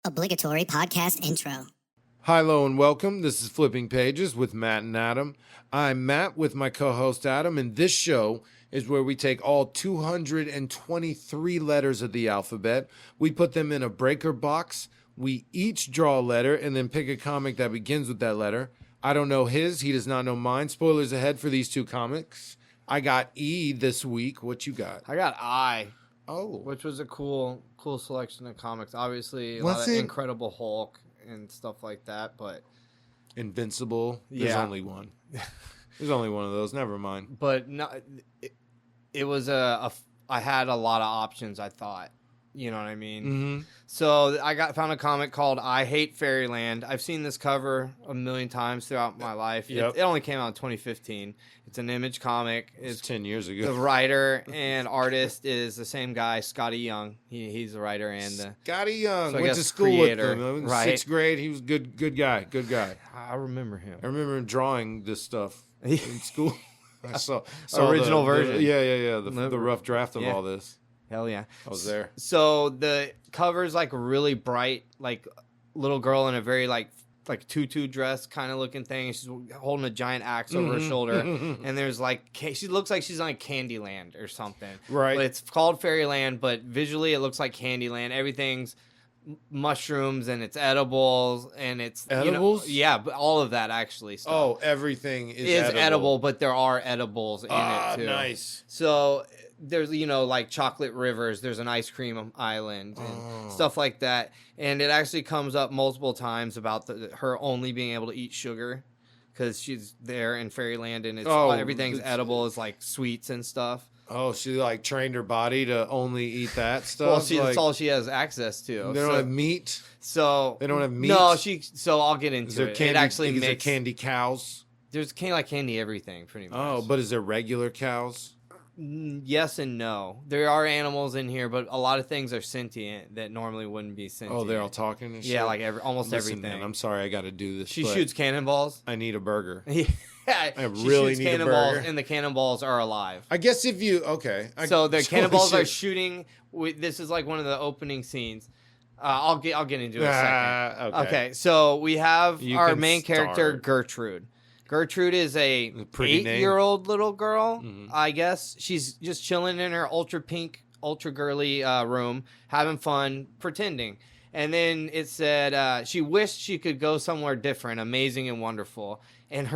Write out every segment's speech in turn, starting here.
Obligatory podcast intro. Hi, hello, and welcome. This is Flipping Pages with Matt and Adam. I'm Matt with my co-host Adam, and this show is where we take all 223 letters of the alphabet. We put them in a breaker box. We each draw a letter and then pick a comic that begins with that letter. I don't know his. He does not know mine. Spoilers ahead for these two comics. I got E this week. What you got? I got I. Oh. Which was a cool selection of comics. Obviously, a Was lot of it? Incredible Hulk and stuff like that, but Invincible. There's Yeah. only one. There's only one of those. Never mind. it was I had a lot of options, I thought. You know what I mean? Mm-hmm. So found a comic called I Hate Fairyland. I've seen this cover a million times throughout my life. Yep. It only came out in 2015. It's an Image comic. It's 10 years ago. The writer and artist is the same guy, Scotty Young. He's the writer and Scotty Young. so I Went to guess school creator, with him. right. 6th grade. He was good guy. Good guy. I remember him. I remember him drawing this stuff in school. I saw Original the version. Yeah. The rough draft of Yeah. all this. Hell yeah. I was there. So the cover's like really bright, like little girl in a very like tutu dress kind of looking thing. She's holding a giant axe over her shoulder, and there's like she looks like she's on like Candyland or something. Right. But it's called Fairyland, but visually it looks like Candyland. Everything's mushrooms and it's edibles and it's Edibles? Yeah, but all of that actually. Stuff Oh, everything is edible, but there are edibles in it too. Nice. So there's, like chocolate rivers, there's an ice cream island and stuff like that. And it actually comes up multiple times about her only being able to eat sugar because she's there in Fairyland and everything's edible, is like sweets and stuff. Oh, she like trained her body to only eat that stuff? Well, that's all she has access to. They don't have meat? So They don't have meat? No, so I'll get into Is there it. candy, It actually is there makes candy cows? there's candy everything pretty much. Oh, but is there regular cows? Yes and no. There are animals in here, but a lot of things are sentient that normally wouldn't be sentient. Oh, they're all talking and shit? Yeah, like almost Listen, everything. man, I'm sorry I got to do this. She but shoots cannonballs. I need a burger. Yeah, I she really shoots need a cannonballs, burger. and the cannonballs are alive. I guess if you So the holy cannonballs are shit. shooting. This is like one of the opening scenes. I'll get into it in a second. Okay, so we have You our can main character start. Gertrude. Gertrude is a Pretty name. 8-year-old little girl, Mhm. I guess. She's just chilling in her ultra pink, ultra girly room, having fun, pretending. And then it said she wished she could go somewhere different, amazing and wonderful. And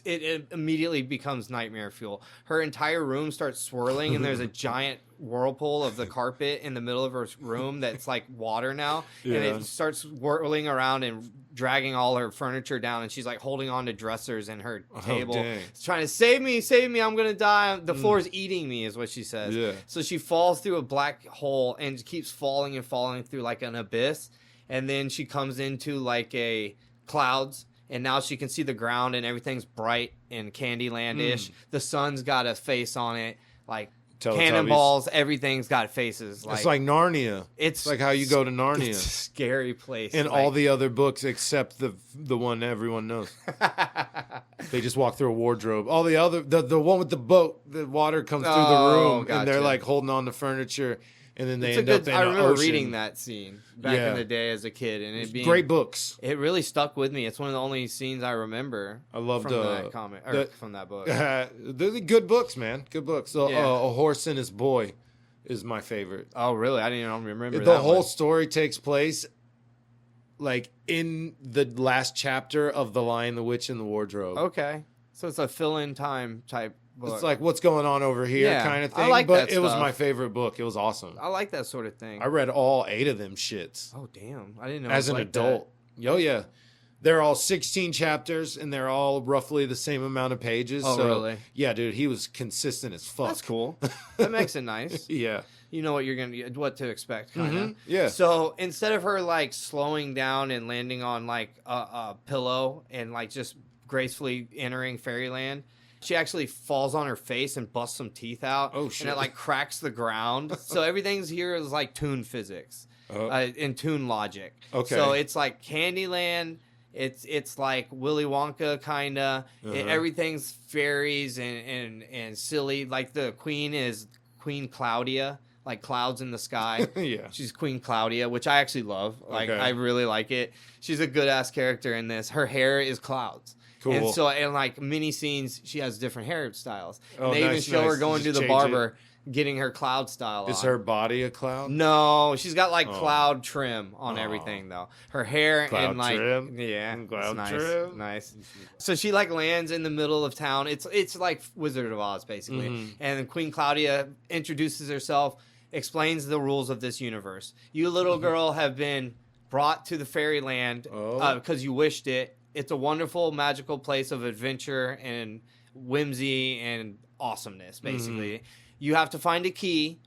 it immediately becomes nightmare fuel. Her entire room starts swirling, and there's a giant whirlpool of the carpet in the middle of her room that's like water now. And Yeah. it starts whirling around and dragging all her furniture down, and she's like holding on to dressers in her table. dang. It's trying to save me, I'm gonna die. The floor is eating me, is what she says. Yeah. So she falls through a black hole and keeps falling and falling through like an abyss, and then she comes into like a clouds, and now she can see the ground and everything's bright and Candyland-ish. The sun's got a face on it, like Teletubbies. cannonballs, everything's got faces. It's like Narnia. It's like how you go to Narnia. It's a scary place. In all the other books except the one everyone knows. They just walk through a wardrobe. All the other the one with the boat, the water comes through the room and they're gotcha. like holding on to furniture, and then they It's end up in I an remember ocean. reading that scene back Yeah. in the day as a kid, and it being Great books. It really stuck with me. It's one of the only scenes I remember. I loved from that comic from that book. They're good books, man. Good books. So, Yeah. A Horse and His Boy is my favorite. Oh, really? I didn't even remember The that whole one. story takes place like in the last chapter of The Lion, the Witch, and the Wardrobe. Okay, so it's a fill-in time type book. It's like what's going on over here Yeah, kind of I thing. like but that it was stuff. my favorite book. It was awesome. I like that sort of thing. I read all 8 of them shits Oh, damn! I didn't know. as it an was like adult. Oh yeah. They're all 16 chapters and they're all roughly the same amount of pages. Oh, so, really? Yeah, dude, he was consistent as That. fuck. That's cool. That makes it nice. Yeah. You know what to expect, kind of. Yeah. So instead of her like slowing down and landing on like a pillow and like just gracefully entering Fairyland, she actually falls on her face and busts some teeth out. Oh, shit. And it like cracks the ground. So everything's here is like tune physics and tune logic. Okay. So it's like Candyland. It's like Willy Wonka kind of. Everything's fairies and silly. Like the queen is Queen Claudia. like clouds in the sky. Yeah. She's Queen Claudia, which I actually love. Like, Okay. I really like it. She's a good ass character in this. Her hair is clouds. Cool. And so, in like mini scenes, she has different hairstyles. Oh, They even nice, show her nice. going to Just the change barber, getting her cloud style Is on. her body a cloud? No, she's got like Oh. cloud trim on everything though. Her hair Cloud and like trim? yeah, Cloud it's nice, trim? nice. So she like lands in the middle of town. It's like Wizard of Oz basically, Mhm. and then Queen Claudia introduces herself, explains the rules of this universe. You little girl have been brought to the fairyland Oh. because you wished it. It's a wonderful, magical place of adventure and whimsy and awesomeness. Basically, you have to find a key.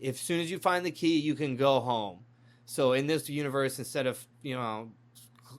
As soon as you find the key, you can go home. So in this universe, instead of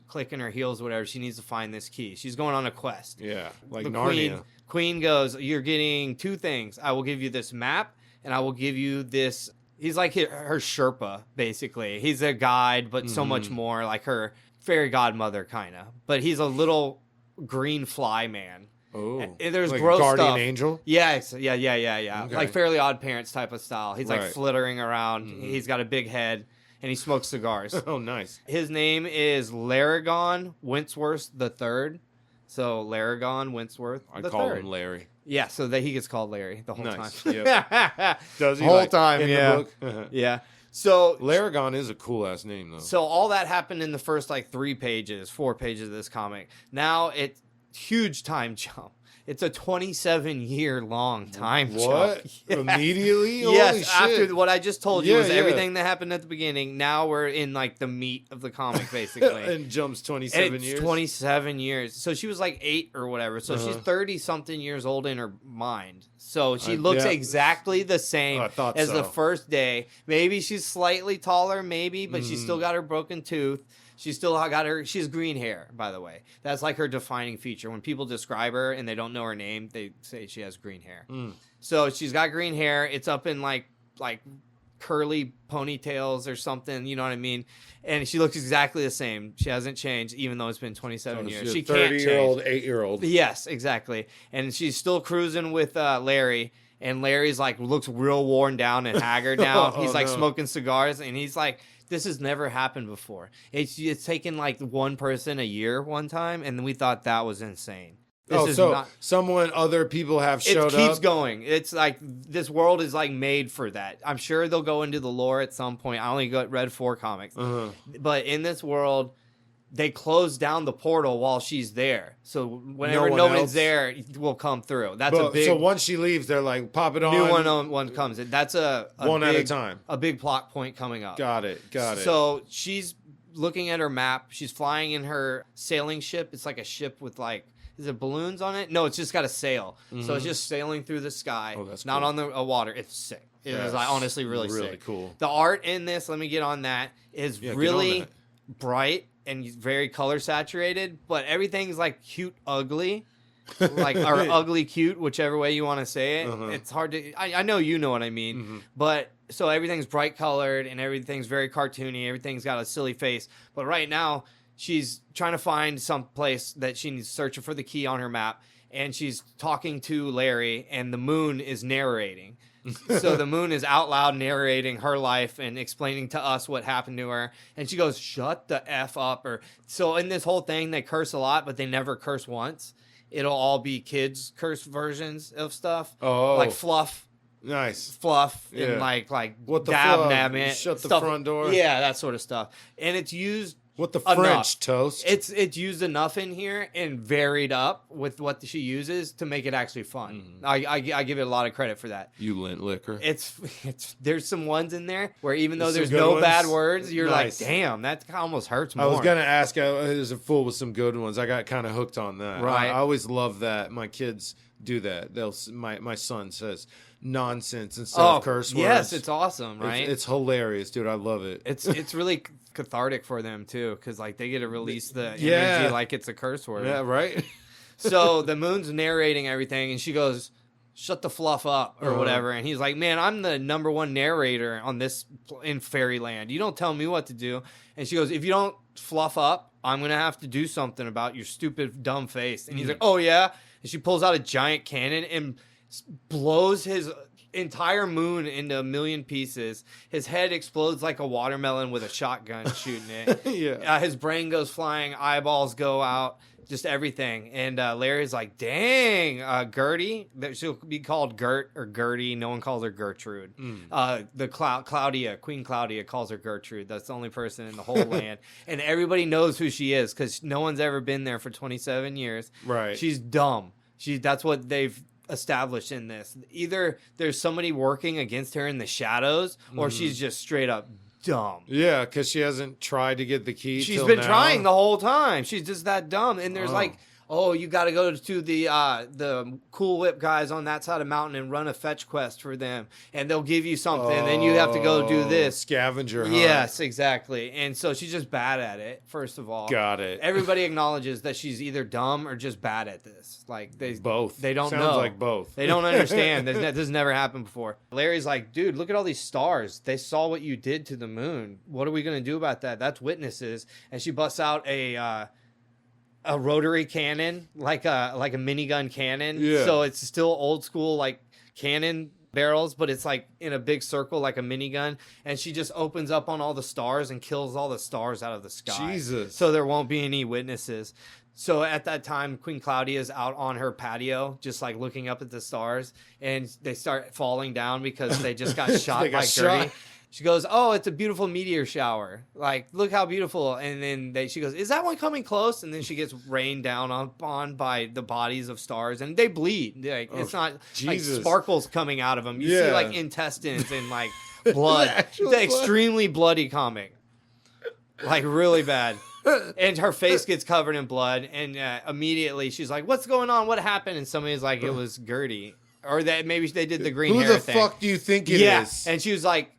clicking her heels or whatever, she needs to find this key. She's going on a quest. Yeah, like The Narnia. Queen goes, "You're getting two things. I will give you this map, and I will give you this." He's like her Sherpa, basically. He's a guide, but so much more like her fairy godmother, kind of. But he's a little green fly man. Oh, And there's like gross Guardian stuff. Angel. Yeah. Okay. Like Fairly Odd Parents type of style. He's like Right. flittering around. He's got a big head, and he smokes cigars. Oh, nice. His name is Laragon Wentworth the Third. So Laragon Wentworth I the call Third. him Larry. Yeah, so that he gets called Larry the whole Nice. time. Yep. Does he? Whole like, time, in yeah. the book? Yeah. So Laragon is a cool ass name though. So all that happened in the first like 4 pages of this comic. Now it's huge time jump. It's a 27-year long time What? jump. Immediately? Holy Yes, shit. after what I just told you Yeah, was yeah. everything that happened at the beginning. Now we're in like the meat of the comic, basically. and jumps And 27 it's years. 27 years. So she was like 8 or whatever. So she's 30-something years old in her mind. So she looks yeah. exactly the same I thought as so. the first day. Maybe she's slightly taller, maybe, but she's still got her broken tooth. She's still got her. She has green hair, by the way. That's like her defining feature. When people describe her and they don't know her name, they say she has green hair. So she's got green hair. It's up in like curly ponytails or something. You know what I mean? And she looks exactly the same. She hasn't changed, even though it's been 27 years. She's She a can't change. 30-year-old, 8-year-old. Yes, exactly. And she's still cruising with Larry. And Larry's like looks real worn down and haggard now. He's like no. smoking cigars, and he's like, "This has never happened before. It's taken like one person a year one time, and we thought that was insane. This is so not. other people have It showed keeps up. going. It's like this world is like made for that. I'm sure they'll go into the lore at some point. I only read 4 comics, but in this world, they close down the portal while she's there. So whenever one nobody's else? there, it will come through. That's a big So once she leaves, they're like, pop it on. new one comes in. That's a One at big, a time. A big plot point coming up. Got it. So she's looking at her map. She's flying in her sailing ship. It's like a ship with like, is it balloons on it? No, it's just got a sail. So it's just sailing through the sky. Oh, that's not cool. on the water. It's sick. It is like, honestly really sick. cool. The art in this, let me get on that, is Yeah, get on really that. bright and very color saturated, but everything's like cute ugly. Like or ugly cute, whichever way you want to say it. It's hard to I know you know what I mean. But so everything's bright colored and everything's very cartoony, everything's got a silly face. But right now she's trying to find some place that she needs, searching for the key on her map, and she's talking to Larry, and the moon is narrating. So the moon is out loud narrating her life and explaining to us what happened to her. And she goes, "Shut the F up." Or so in this whole thing, they curse a lot, but they never curse once. It'll all be kids curse versions of stuff. Oh. Like fluff, Nice. and Yeah. like What the dab fluff? nabbit, Shut the stuff. front door? Yeah, that sort of stuff. And it's used What the enough. French toast? It's used enough in here and varied up with what she uses to make it actually fun. I give it a lot of credit for that. You lint liquor. It's there's some ones in there where even though There's there's some good no bad ones? words, you're Nice. like, damn, that almost hurts more. I was gonna ask. There's a full with some good ones. I got kind of hooked on that. Right. I always love that. My kids do that. My son says nonsense instead of curse words. Yes, it's awesome, right? It's hilarious, dude. I love it. It's really cathartic for them too, because like they get to release the Yeah. energy like it's a curse word. Yeah, right. So the moon's narrating everything, and she goes, "Shut the fluff up," or whatever. And he's like, "Man, I'm the #1 narrator on this in Fairyland. You don't tell me what to do." And she goes, "If you don't fluff up, I'm gonna have to do something about your stupid dumb face." And he's like, "Oh yeah." And she pulls out a giant cannon and blows his entire moon into a million pieces. His head explodes like a watermelon with a shotgun shooting it. Yeah. His brain goes flying, eyeballs go out, just everything. And Larry's like, dang, Gertie, she'll be called Gert or Gertie. No one calls her Gertrude. The Claudia, Queen Claudia calls her Gertrude. That's the only person in the whole land. And everybody knows who she is because no one's ever been there for 27 years. Right. She's dumb. That's what they've established in this. Either there's somebody working against her in the shadows, or she's just straight up dumb. Yeah, because she hasn't tried to get the key. She's been trying the whole time. She's just that dumb. And there's like, oh, you got to go to the Cool Whip guys on that side of the mountain and run a fetch quest for them, and they'll give you something. And then you have to go do this scavenger hunt. Yes, exactly. And so she's just bad at it. First of all, got it. Everybody acknowledges that she's either dumb or just bad at this. Like both. They don't Sounds know. like both. They don't understand. This has never happened before. Larry's like, dude, look at all these stars. They saw what you did to the moon. What are we gonna do about that? That's witnesses. And she busts out a rotary cannon, like a minigun cannon. Yeah. So it's still old school, like cannon barrels, but it's like in a big circle, like a minigun. And she just opens up on all the stars and kills all the stars out of the sky. Jesus. So there won't be any witnesses. So at that time, Queen Claudia is out on her patio, just like looking up at the stars, and they start falling down because they just got shot by Gertie. She goes, oh, it's a beautiful meteor shower. Like, look how beautiful. And then she goes, is that one coming close? And then she gets rained down on by the bodies of stars. And they bleed. Like, it's not Jesus. like sparkles coming out of them. You see like intestines and like blood. The extremely bloody comic. Like, really bad. And her face gets covered in blood. And immediately she's like, what's going on? What happened? And somebody's like, it was Gertie. Or that maybe they did the green hair thing. Who the fuck do you think it is? And she was like,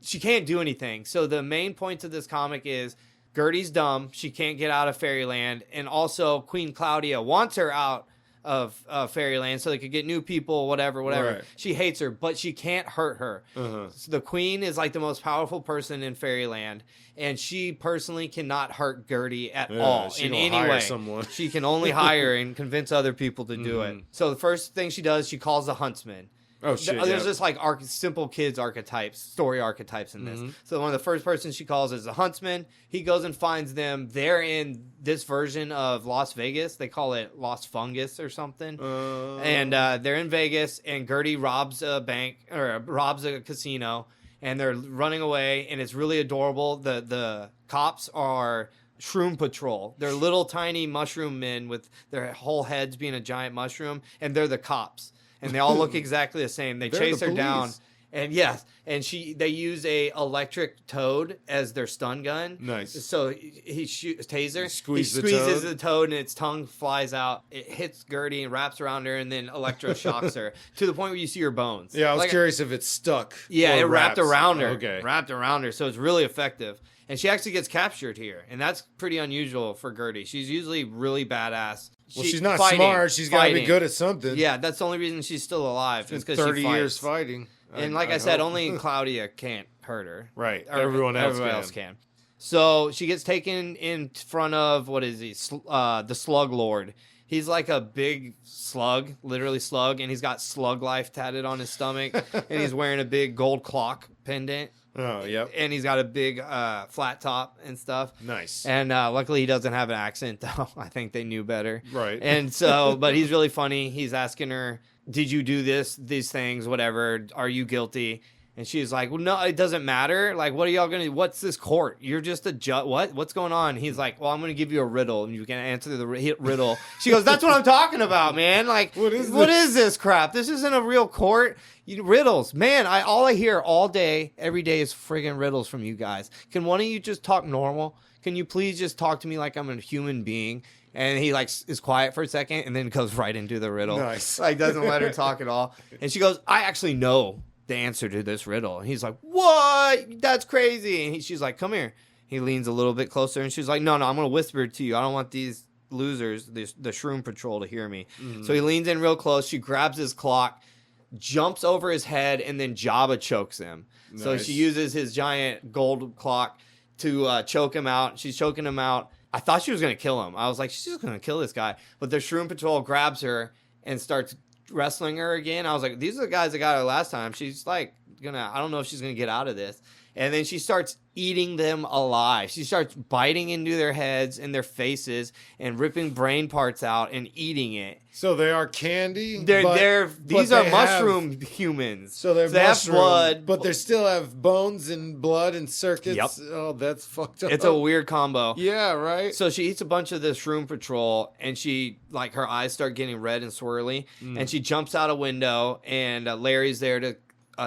she can't do anything. So the main point of this comic is Gertie's dumb. She can't get out of Fairyland. And also Queen Claudia wants her out of Fairyland so they could get new people, whatever. Right. She hates her, but she can't hurt her. So the queen is like the most powerful person in Fairyland. And she personally cannot hurt Gertie at all in any way. Someone. She can only hire and convince other people to do it. So the first thing she does, she calls the huntsman. Oh, shit. There's just like simple kids archetypes, story archetypes in this. So one of the first persons she calls is the huntsman. He goes and finds them. They're in this version of Las Vegas. They call it Las Fungus or something. And they're in Vegas, and Gertie robs a bank or robs a casino, and they're running away, and it's really adorable. The cops are Shroom Patrol. They're little tiny mushroom men with their whole heads being a giant mushroom, and they're the cops. And they all look exactly the same. They chase her down. And they use a electric toad as their stun gun. Nice. So he shoots taser. He squeezes the toad, and its tongue flies out. It hits Gertie and wraps around her, and then electroshocks her to the point where you see her bones. Yeah, I was curious if it's stuck. Yeah, it wrapped around her. Okay. Wrapped around her, so it's really effective. And she actually gets captured here, and that's pretty unusual for Gertie. She's usually really badass. Well, she's not smart. She's got to be good at something. Yeah, that's the only reason she's still alive. It's because 30 years fighting. And like I said, only Claudia can't hurt her. Right. Everyone else can. So she gets taken in front of, what is he? The Slug Lord. He's like a big slug, literally slug, and he's got slug life tatted on his stomach, and he's wearing a big gold clock pendant. Oh, yep. And he's got a big flat top and stuff. Nice. And luckily he doesn't have an accent, though. I think they knew better. Right. And so, but he's really funny. He's asking her, did you do these things, whatever? Are you guilty? And she's like, well, no, it doesn't matter. Like, what are y'all going to do? What's this court? You're just a judge. What's going on? He's like, well, I'm going to give you a riddle, and you can answer the riddle. She goes, that's what I'm talking about, man. Like, what is this crap? This isn't a real court. Riddles. Man, all I hear all day, every day is friggin' riddles from you guys. Can one of you just talk normal? Can you please just talk to me like I'm a human being? And he is quiet for a second and then goes right into the riddle. Nice. Like, doesn't let her talk at all. And she goes, I actually know the answer to this riddle. And he's like, what? That's crazy. And she's like, come here. He leans a little bit closer, and she's like, no, I'm going to whisper it to you. I don't want these losers, the Shroom Patrol, to hear me. So he leans in real close. She grabs his clock, jumps over his head, and then Jabba chokes him. Nice. So she uses his giant gold clock to choke him out. She's choking him out. I thought she was going to kill him. I was like, she's just going to kill this guy. But the Shroom Patrol grabs her and starts wrestling her again. I was like, these are the guys that got her last time. She's like I don't know if she's gonna get out of this. And then she starts eating them alive. She starts biting into their heads and their faces and ripping brain parts out and eating it. So they are candy. These are mushroom humans. So they have blood, but they still have bones and blood and circuits. Yep. Oh, that's fucked up. It's a weird combo. Yeah, right. So she eats a bunch of this shroom patrol, and she her eyes start getting red and swirly, and she jumps out a window, and Larry's there to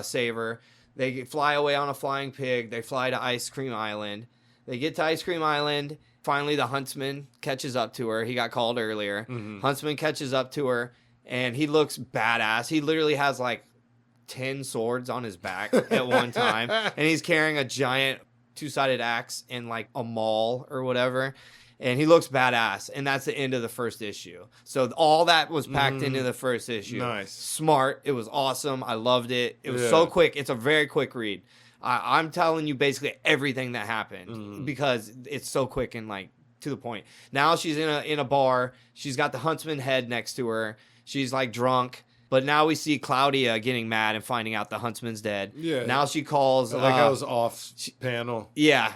save her. They fly away on a flying pig. They fly to Ice Cream Island. They get to Ice Cream Island. Finally, the huntsman catches up to her. He got called earlier. Huntsman catches up to her, and he looks badass. He literally has like 10 swords on his back at one time, and he's carrying a giant two-sided axe in like a maul or whatever. And he looks badass, and that's the end of the first issue. So all that was packed into the first issue. Nice. Smart. It was awesome. I loved it. It was so quick. It's a very quick read. I'm telling you basically everything that happened because it's so quick and like to the point. Now she's in a bar. She's got the huntsman head next to her. She's like drunk. But now we see Claudia getting mad and finding out the huntsman's dead. Yeah. Now she calls. Like I was off panel. Yeah.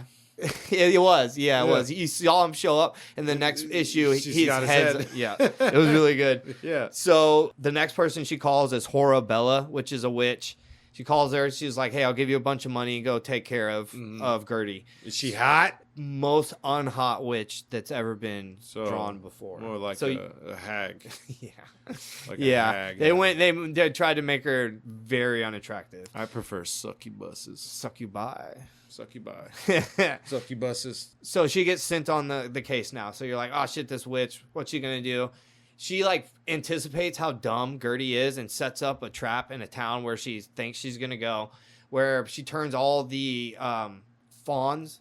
It was. Yeah, it was. You saw him show up in the next issue. His head. Yeah, it was really good. Yeah. So the next person she calls is Horabella, which is a witch. She calls her. She's like, "Hey, I'll give you a bunch of money and go take care of Gertie." Is she hot? Most unhot witch that's ever been drawn before. More like a hag. Yeah. Like a hag. They tried to make her very unattractive. I prefer succubuses. Succubuses. So she gets sent on the case now. So you're like, oh shit, this witch, what's she gonna do? She like anticipates how dumb Gertie is and sets up a trap in a town where she thinks she's gonna go, where she turns all the fawns,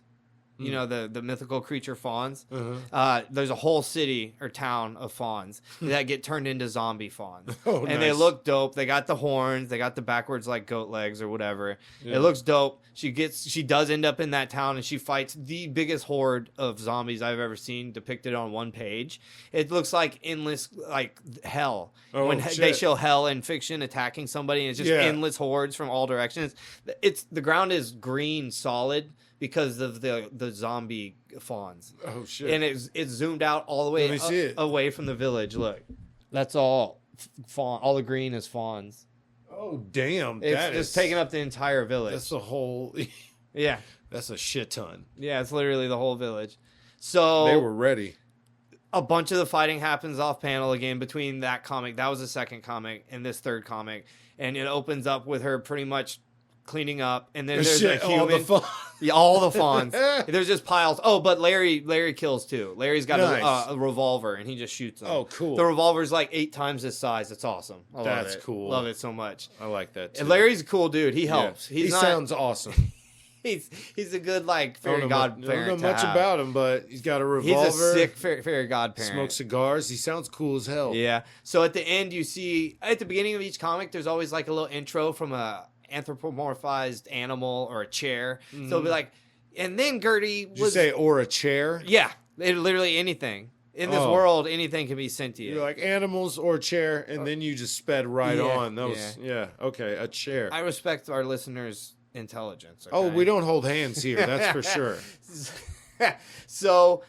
you know, the mythical creature fawns. There's a whole city or town of fawns that get turned into zombie fawns. And nice. They look dope. They got the horns. They got the backwards like goat legs or whatever. Yeah. It looks dope. She does end up in that town and she fights the biggest horde of zombies I've ever seen depicted on one page. It looks like endless like hell. Oh, when they show hell in fiction attacking somebody and it's just endless hordes from all directions. The ground is green solid because of the zombie fawns. Oh shit! And it's zoomed out all the way away from the village. Look, that's all fawn. All the green is fawns. Oh damn! It's just taking up the entire village. That's a whole. Yeah, that's a shit ton. Yeah, it's literally the whole village. So they were ready. A bunch of the fighting happens off panel again between that comic. That was the second comic and this third comic, and it opens up with her pretty much cleaning up, and then there's a human. All the fawns. There's just piles. Oh, but Larry kills too. Larry's got a revolver, and he just shoots them. Oh, cool. The revolver's like 8 times his size. It's awesome. That's cool. Love it so much. I like that too. And Larry's a cool dude. He helps. Yeah. He sounds awesome. He's a good like fairy godparent. I don't know much about him, but he's got a revolver. He's a sick fairy godparent. Smokes cigars. He sounds cool as hell. Yeah. So at the end, you see at the beginning of each comic, there's always like a little intro from a anthropomorphized animal or a chair. So it'll be like, and then Gertie was. Did you say or a chair? Yeah, literally anything in this world, anything can be sent to you. You're like animals or chair, and then you just sped right on. That was okay, a chair. I respect our listeners' intelligence. Okay? Oh, we don't hold hands here. That's for sure. So.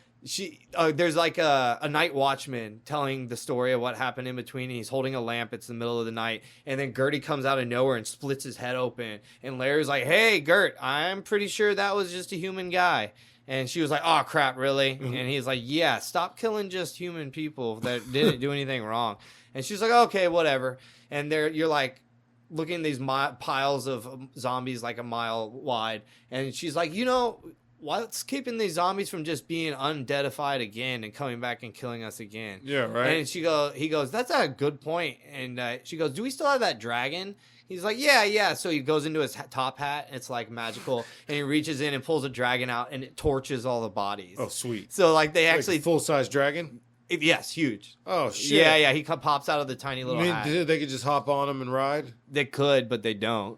There's like a night watchman telling the story of what happened in between, and he's holding a lamp. It's the middle of the night, and then Gertie comes out of nowhere and splits his head open, and Larry's like, "Hey, Gert, I'm pretty sure that was just a human guy." And she was like, "Oh crap, really?" And he's like, "Yeah, stop killing just human people that didn't do anything wrong." And she's like, "Okay, whatever." And you're like looking at these piles of zombies like a mile wide, and she's like, what's keeping these zombies from just being undeadified again and coming back and killing us again? Yeah, right. And he goes, that's a good point. And she goes, do we still have that dragon? He's like, yeah. So he goes into his top hat, and it's like magical, and he reaches in and pulls a dragon out, and it torches all the bodies. Oh, sweet. So like they actually full-size dragon? Yes, huge. Oh, shit. Yeah. He pops out of the tiny little hat. They could just hop on him and ride? They could, but they don't.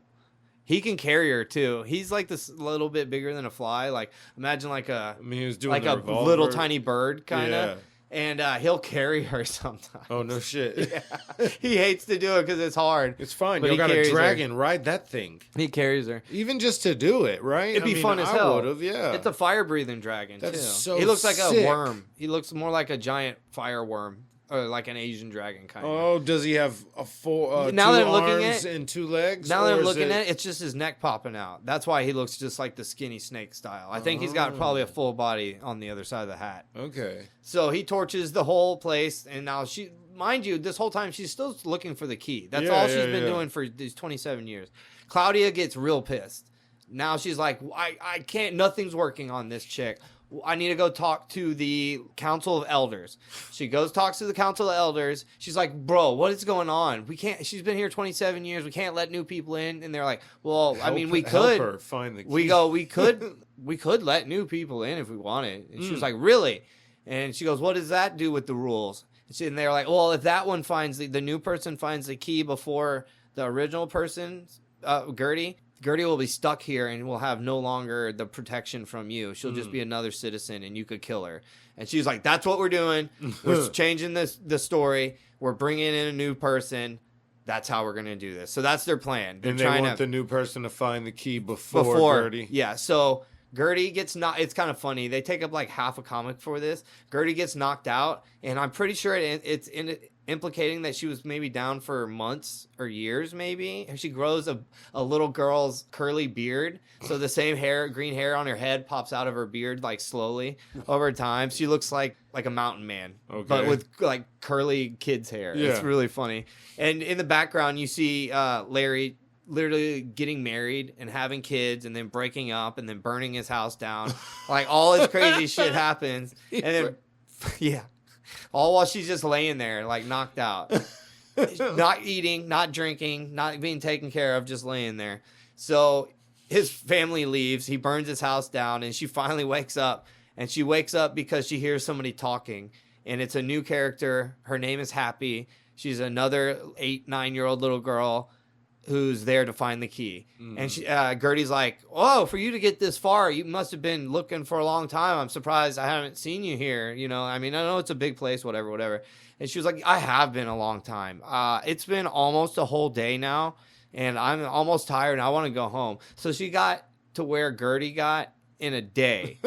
He can carry her too. He's like this little bit bigger than a fly. Like imagine like a he was doing like a revolver. Little tiny bird kind of. Yeah. And he'll carry her sometimes. Oh, no shit. Yeah. He hates to do it because it's hard. It's fine. But You he got a carries her. dragon. Ride that thing. He carries her. Even just to do it, right? It'd be fun as hell. I would have, yeah. It's a fire-breathing dragon, That's too. so He looks like sick. a worm. He looks more like a giant fire worm. Or like an Asian dragon kind of. Oh, does he have a full Now two that I'm looking arms at- and 2 legs? Now that or I'm is looking at it, it's just his neck popping out. That's why he looks just like the skinny snake style. I think he's got probably a full body on the other side of the hat. Okay. So he torches the whole place, and now mind you, this whole time she's still looking for the key. That's all she's been doing for these 27 years. Claudia gets real pissed. Now she's like, I can't, nothing's working on this chick. I need to go talk to the Council of Elders. She goes, talks to the Council of Elders. She's like, bro, what is going on? We can't, she's been here 27 years. We can't let new people in. And they're like, well, I mean, we could. Help her find the key. We could let new people in if we wanted. And she was like, really? And she goes, what does that do with the rules? And they're like, well, if that one finds the new person finds the key before the original person, Gertie will be stuck here and will have no longer the protection from you. She'll just be another citizen and you could kill her. And she's like, that's what we're doing. We're changing the story. We're bringing in a new person. That's how we're going to do this. So that's their plan. And they want the new person to find the key before Gertie. Yeah, so Gertie gets knocked. It's kind of funny. They take up like half a comic for this. Gertie gets knocked out, and I'm pretty sure it's implicating that she was maybe down for months or years, maybe. And she grows a little girl's curly beard, so the same green hair on her head pops out of her beard like slowly over time. She looks like a mountain man, but with like curly kid's hair. Yeah. It's really funny. And in the background, you see Larry literally getting married and having kids and then breaking up and then burning his house down. Like all this crazy shit happens. And then, yeah, all while she's just laying there, like knocked out, not eating, not drinking, not being taken care of, just laying there. So his family leaves. He burns his house down and she finally wakes up, and she wakes up because she hears somebody talking, and it's a new character. Her name is Happy. She's another 8-9-year-old little girl who's there to find the key. And Gertie's like, oh, for you to get this far, you must have been looking for a long time. I'm surprised I haven't seen you here. You know, I mean, I know it's a big place, whatever. And she was like, I have been a long time. It's been almost a whole day now, and I'm almost tired, and I want to go home. So she got to where Gertie got in a day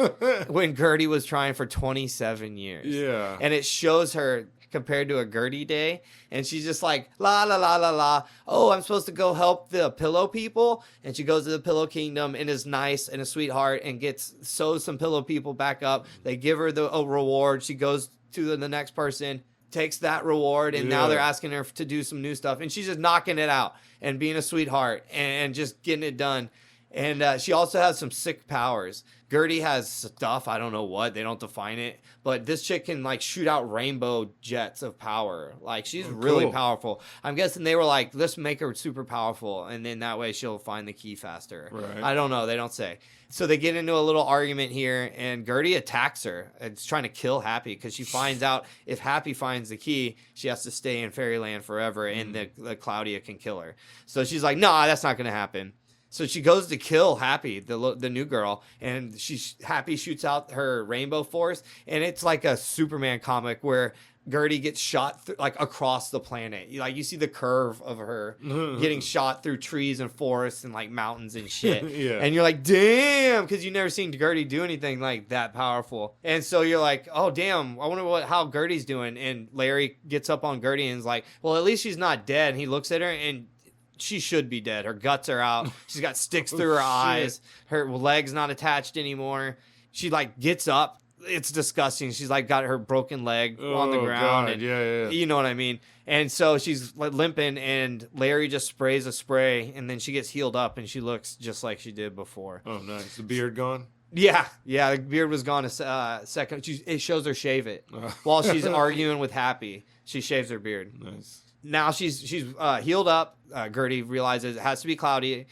when Gertie was trying for 27 years. Yeah. And it shows her compared to a Gertie day, and she's just like, la la la la la, oh, I'm supposed to go help the pillow people. And she goes to the pillow kingdom and is nice and a sweetheart and sews some pillow people back up. They give her a reward. She goes to the next person, takes that reward, and now they're asking her to do some new stuff, and she's just knocking it out and being a sweetheart and just getting it done. And she also has some sick powers. Gertie has stuff, I don't know what, they don't define it, but this chick can like shoot out rainbow jets of power. Like she's really powerful. I'm guessing they were like, let's make her super powerful, and then that way she'll find the key faster. Right. I don't know, they don't say. So they get into a little argument here, and Gertie attacks her. It's trying to kill Happy because she finds out if Happy finds the key, she has to stay in Fairyland forever, and the Claudia can kill her. So she's like, nah, that's not going to happen. So she goes to kill Happy, the new girl, and Happy shoots out her rainbow force, and it's like a Superman comic where Gertie gets shot like across the planet. You see the curve of her getting shot through trees and forests and like mountains and shit. Yeah. And you're like, damn, because you've never seen Gertie do anything like that powerful. And so you're like, oh damn, I wonder how Gertie's doing. And Larry gets up on Gertie and is like, well, at least she's not dead. And he looks at her, and she should be dead. Her guts are out. She's got sticks through her eyes. Her leg's not attached anymore. She like gets up. It's disgusting. She's like got her broken leg on the ground. God. And, Yeah. you know what I mean? And so she's like limping, and Larry just sprays a spray, and then she gets healed up, and she looks just like she did before. Oh, nice. The beard gone? Yeah. The beard was gone a second. It shows her shave it. While she's arguing with Happy, she shaves her beard. Nice. Now she's healed up. Gertie realizes it has to be Claudia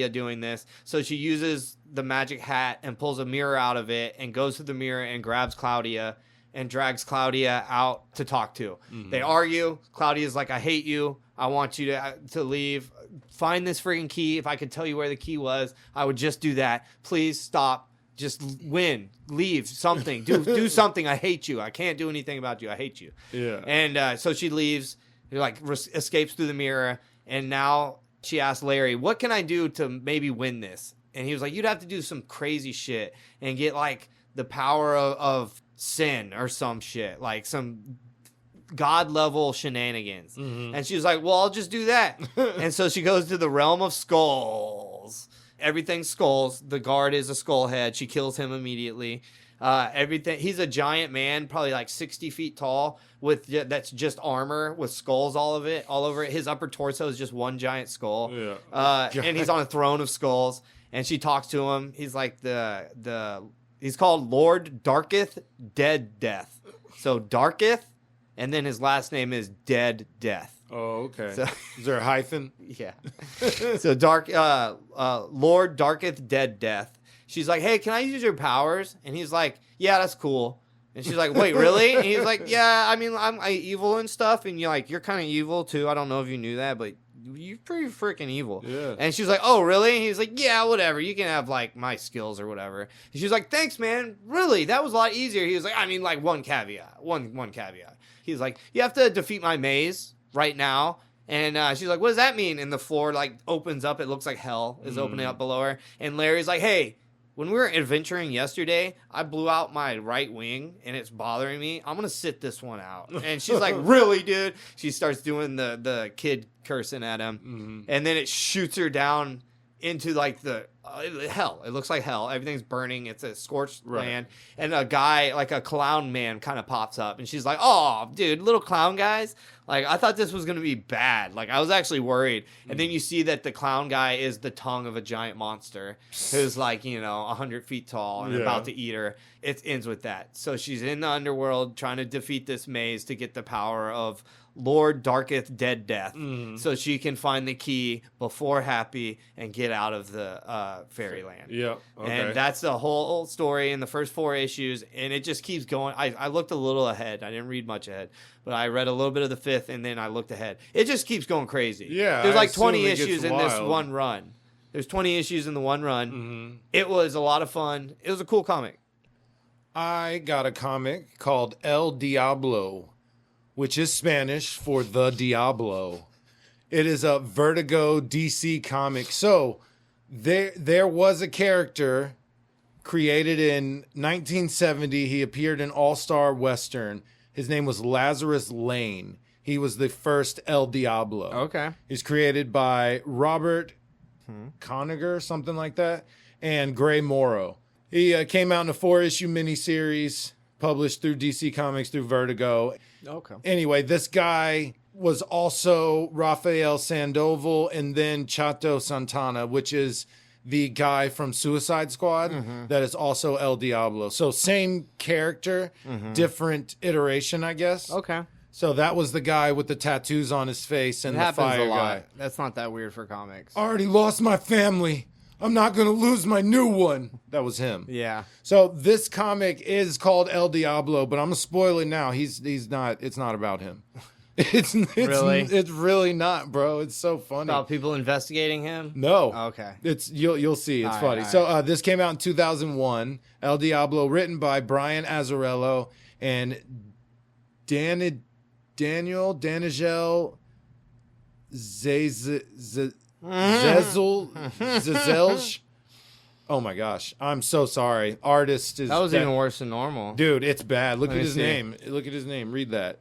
doing this. So she uses the magic hat and pulls a mirror out of it and goes to the mirror and grabs Claudia and drags Claudia out to talk to. They argue. Claudia's like, I hate you. I want you to leave. Find this friggin' key. If I could tell you where the key was, I would just do that. Please stop Just win, leave, something, do something. I hate you. I can't do anything about you. I hate you. Yeah. And so she leaves, like escapes through the mirror, and now she asks Larry, "What can I do to maybe win this?" And he was like, "You'd have to do some crazy shit and get like the power of sin or some shit, like some God level shenanigans." Mm-hmm. And she was like, "Well, I'll just do that." And so she goes to the realm of skulls. Everything's skulls. The guard is a skull head. She kills him immediately. Everything. He's a giant man, probably like 60 feet tall, that's just armor with skulls all over it. His upper torso is just one giant skull. Yeah. And he's on a throne of skulls. And she talks to him. He's like he's called Lord Darketh Dead Death. So Darketh, and then his last name is Dead Death. Oh, okay. So, is there a hyphen? Yeah. So Lord Darketh Dead Death. She's like, "Hey, can I use your powers?" And he's like, "Yeah, that's cool." And she's like, "Wait, really?" And he's like, "Yeah, I mean, I'm evil and stuff, and you're kind of evil too. I don't know if you knew that, but you're pretty freaking evil." Yeah. And she's like, "Oh, really?" And he's like, "Yeah, whatever. You can have like my skills or whatever." And she's like, "Thanks, man. Really, that was a lot easier." He was like, "I mean, like one caveat. One caveat." He's like, "You have to defeat my maze right now." And she's like, "What does that mean?" And the floor like opens up. It looks like hell is opening up below her. And Larry's like, "Hey, when we were adventuring yesterday, I blew out my right wing and it's bothering me. I'm going to sit this one out." And she's like, "Really, dude?" She starts doing the kid cursing at him. Mm-hmm. And then it shoots her down into like the hell. It looks like hell. Everything's burning. It's a scorched land. And a guy, like a clown man, kind of pops up. And she's like, "Oh, dude, little clown guys. Like, I thought this was going to be bad. Like, I was actually worried." And then you see that the clown guy is the tongue of a giant monster who's like, 100 feet tall and about to eat her. It ends with that. So she's in the underworld trying to defeat this maze to get the power of Lord Darketh Dead Death, so she can find the key before Happy and get out of the fairyland. Yeah, okay. And that's the whole story in the first 4 issues, and it just keeps going. I looked a little ahead. I didn't read much ahead, but I read a little bit of the 5th, and then I looked ahead. It just keeps going crazy. Yeah, there's like 20 issues in this one run. There's 20 issues in the one run. Mm-hmm. It was a lot of fun. It was a cool comic. I got a comic called El Diablo, which is Spanish for the Diablo. It is a Vertigo DC comic. So there was a character created in 1970. He appeared in All-Star Western. His name was Lazarus Lane. He was the first El Diablo. Okay. He's created by Robert Conniger, something like that, and Gray Morrow. He came out in a 4-issue miniseries published through DC Comics through Vertigo. Okay. Anyway, this guy was also Rafael Sandoval and then Chato Santana, which is the guy from Suicide Squad that is also El Diablo. So same character, different iteration, I guess. Okay. So that was the guy with the tattoos on his face and the fire guy. That's not that weird for comics. I already lost my family. I'm not going to lose my new one. That was him. Yeah. So this comic is called El Diablo, but I'm going to spoil it now. He's not, it's not about him. It's really not, bro. It's so funny. About people investigating him? No. Okay. It's you'll see. It's funny. So this came out in 2001. El Diablo, written by Brian Azzarello and Danigel Zezelj. Oh my gosh. I'm so sorry. Artist is... That was even worse than normal. Dude, it's bad. Look at his name. Look at his name. Read that.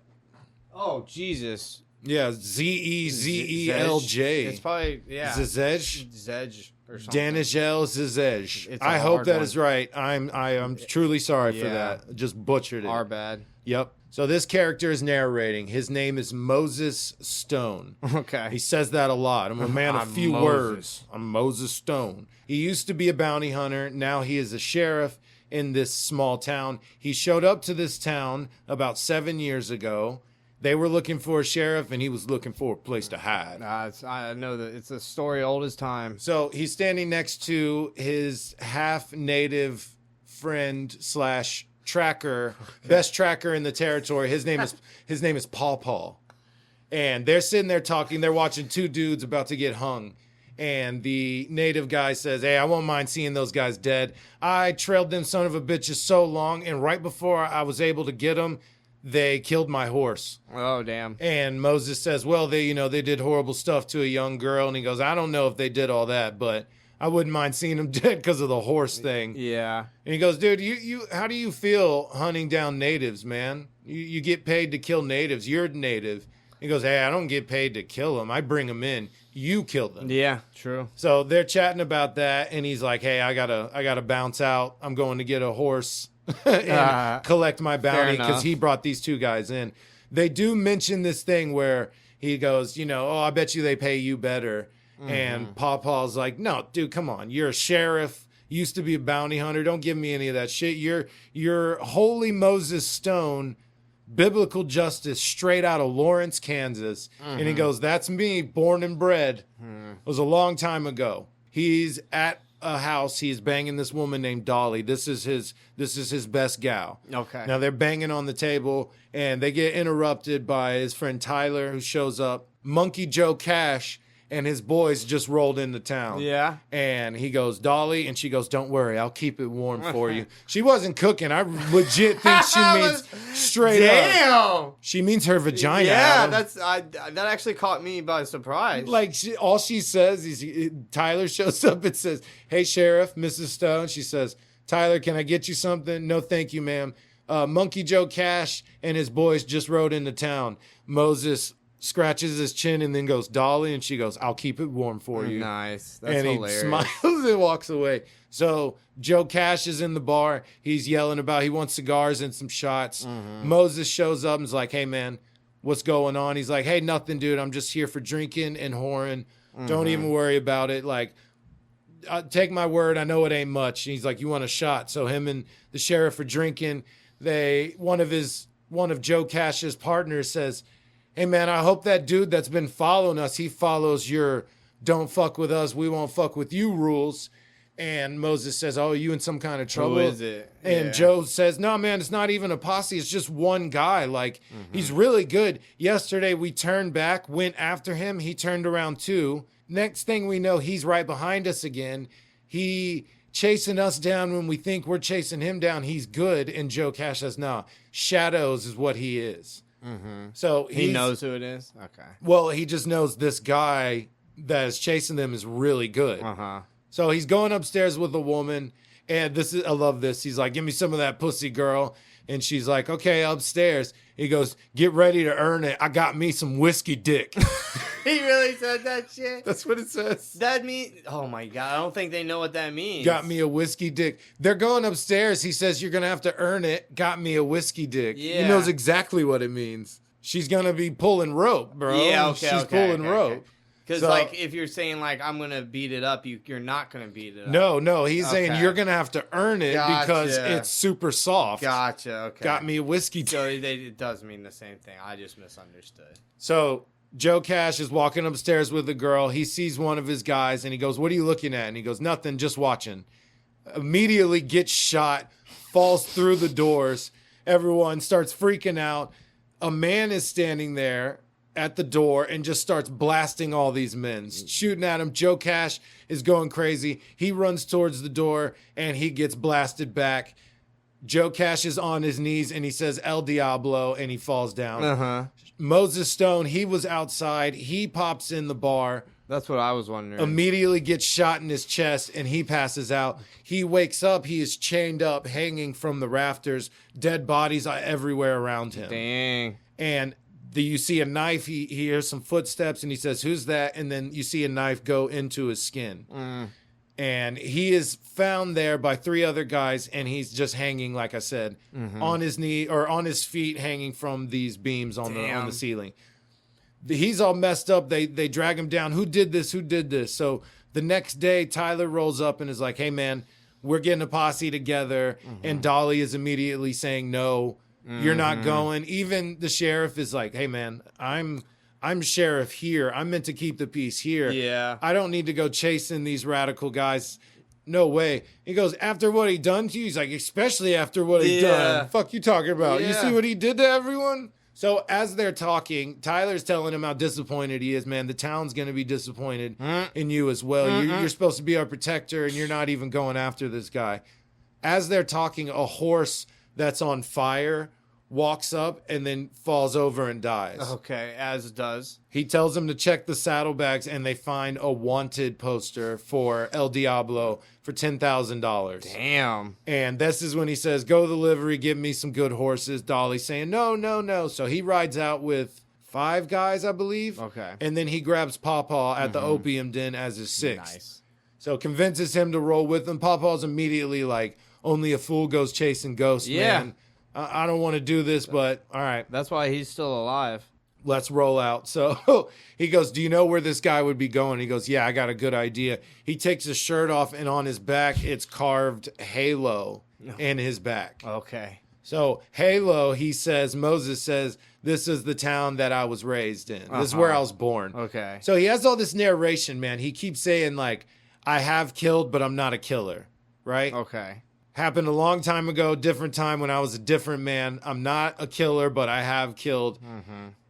Oh, Jesus. Yeah, Zezelj. It's probably, yeah. Zezej? Zej or something. Danigel Zezej. I hope that is right. I'm truly sorry for that. Just butchered it. Our bad. Yep. So this character is narrating. His name is Moses Stone. Okay. He says that a lot. I'm a man of few words. I'm Moses Stone. He used to be a bounty hunter. Now he is a sheriff in this small town. He showed up to this town about 7 years ago. They were looking for a sheriff, and he was looking for a place to hide. I know that it's a story old as time. So he's standing next to his half-native friend / tracker, best tracker in the territory. His name is Paw Paw. And they're sitting there talking. They're watching 2 dudes about to get hung. And the native guy says, hey, I won't mind seeing those guys dead. I trailed them son of a bitches so long, and right before I was able to get them, they killed my horse. Oh, damn. And Moses says, well, they did horrible stuff to a young girl. And he goes, I don't know if they did all that, but I wouldn't mind seeing them dead because of the horse thing. Yeah. And he goes, dude, you how do you feel hunting down natives, man? You get paid to kill natives. You're native. He goes, hey, I don't get paid to kill them. I bring them in. You kill them. Yeah, true. So they're chatting about that, and he's like, hey, I gotta bounce out. I'm going to get a horse and collect my bounty because he brought these two guys in. They do mention this thing where he goes, oh, I bet you they pay you better. Mm-hmm. And Pawpaw's like, no, dude, come on. You're a sheriff. You used to be a bounty hunter. Don't give me any of that shit. You're Holy Moses Stone, biblical justice, straight out of Lawrence, Kansas. Mm-hmm. And he goes, that's me, born and bred. Mm-hmm. It was a long time ago. He's at a house. He's banging this woman named Dolly. This is his best gal. Okay. Now they're banging on the table, and they get interrupted by his friend Tyler, who shows up. Monkey Joe Cash and his boys just rolled into town. Yeah. And he goes, Dolly, and she goes, don't worry, I'll keep it warm for you. She wasn't cooking. I legit think she means straight up. She means her vagina. Yeah, that actually caught me by surprise. Like, all she says is, Tyler shows up and says, hey, Sheriff, Mrs. Stone. She says, Tyler, can I get you something? No, thank you, ma'am. Monkey Joe Cash and his boys just rode into town. Moses scratches his chin and then goes, Dolly, and she goes, I'll keep it warm for you. Nice. That's and hilarious. He smiles and walks away. So Joe Cash is in the bar. He's yelling about he wants cigars and some shots. Mm-hmm. Moses shows up and is like, hey, man, what's going on? He's like, hey, nothing, dude. I'm just here for drinking and whoring. Mm-hmm. Don't even worry about it. Like, take my word. I know it ain't much. And he's like, you want a shot? So him and the sheriff are drinking. One of Joe Cash's partners says, hey, man, I hope that dude that's been following us, he follows your don't fuck with us, we won't fuck with you rules. And Moses says, oh, you in some kind of trouble? Who is it? And Joe says, no, man, it's not even a posse. It's just one guy. Like, he's really good. Yesterday, we turned back, went after him. He turned around too. Next thing we know, he's right behind us again. He chasing us down when we think we're chasing him down. He's good. And Joe Cash says, no, Shadows is what he is. Mm-hmm. So he knows who it is? Okay. Well, he just knows this guy that is chasing them is really good. Uh-huh. So he's going upstairs with a woman, and I love this. He's like, give me some of that pussy, girl. And she's like, okay, upstairs. He goes, get ready to earn it. I got me some whiskey dick. He really said that shit? That's what it says. That means, oh my God, I don't think they know what that means. Got me a whiskey dick. They're going upstairs. He says, you're going to have to earn it. Got me a whiskey dick. Yeah. He knows exactly what it means. She's going to be pulling rope, bro. Yeah, okay, She's pulling rope. Because, if you're saying, I'm going to beat it up, you're not going to beat it up. No. He's saying you're going to have to earn it because it's super soft. Gotcha, okay. Got me a whiskey dick. So it does mean the same thing. I just misunderstood. So Joe Cash is walking upstairs with a girl. He sees one of his guys, and he goes, what are you looking at? And he goes, nothing, just watching. Immediately gets shot, falls through the doors. Everyone starts freaking out. A man is standing there at the door and just starts blasting all these men, shooting at him. Joe Cash is going crazy. He runs towards the door, and he gets blasted back. Joe Cash is on his knees, and he says, El Diablo, and he falls down. Uh-huh. Moses Stone, he was outside. He pops in the bar. That's what I was wondering. Immediately gets shot in his chest, and he passes out. He wakes up. He is chained up, hanging from the rafters. Dead bodies are everywhere around him. Dang. And you see a knife. He hears some footsteps, and he says, who's that? And then you see a knife go into his skin. Mm. And he is found there by 3 other guys, and he's just hanging, like I said, on his knee or on his feet, hanging from these beams on the ceiling. He's all messed up. They drag him down. Who did this? So the next day, Tyler rolls up and is like, hey, man, we're getting a posse together. And Dolly is immediately saying, no, you're not going. Even the sheriff is like, hey, man, I'm sheriff here. I'm meant to keep the peace here. Yeah. I don't need to go chasing these radical guys. No way. He goes, after what he done to you? He's like, especially after what he done. Fuck you talking about? Yeah. You see what he did to everyone? So as they're talking, Tyler's telling him how disappointed he is, man. The town's going to be disappointed in you as well. You're supposed to be our protector, and you're not even going after this guy. As they're talking, a horse that's on fire walks up and then falls over and dies. Okay, as it does. He tells him to check the saddlebags, and they find a wanted poster for El Diablo for $10,000. Damn. And this is when he says, go to the livery, give me some good horses. Dolly's saying, no, no, no. So he rides out with 5 guys, I believe. Okay. And then he grabs Pawpaw at the opium den as his 6th. Nice. So convinces him to roll with him. Pawpaw's immediately like, only a fool goes chasing ghosts, man. I don't want to do this, but all right. That's why he's still alive. Let's roll out. So he goes, do you know where this guy would be going? He goes, yeah, I got a good idea. He takes his shirt off, and on his back, it's carved Halo in his back. Okay. So Halo, Moses says, this is the town that I was raised in. This is where I was born. Okay. So he has all this narration, man. He keeps saying, like, I have killed, but I'm not a killer, right? Okay. Happened a long time ago, different time when I was a different man. I'm not a killer, but I have killed.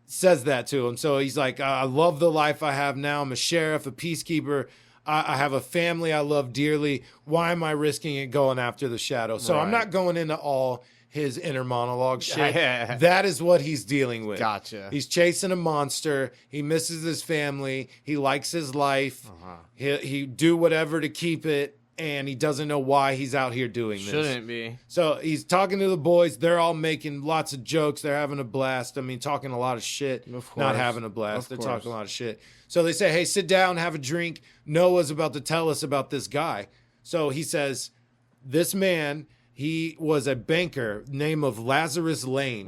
Says that to him. So he's like, I love the life I have now. I'm a sheriff, a peacekeeper. I have a family I love dearly. Why am I risking it going after the shadow? So I'm not going into all his inner monologue shit. That is what he's dealing with. Gotcha. He's chasing a monster. He misses his family. He likes his life. He do whatever to keep it. And he doesn't know why he's out here doing this. Shouldn't be. So he's talking to the boys. They're all making lots of jokes. They're having a blast. I mean, talking a lot of shit. Of course. Not having a blast. They're Of talking course. a lot of shit. So they say, hey, sit down, have a drink. Noah's about to tell us about this guy. So he says, this man, he was a banker named of Lazarus Lane.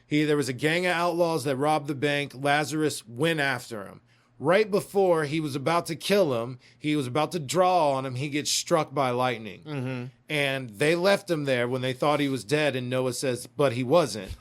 There was a gang of outlaws that robbed the bank. Lazarus went after him. Right before he was about to kill him, he was about to draw on him, he gets struck by lightning. And they left him there when they thought he was dead, and Noah says, but he wasn't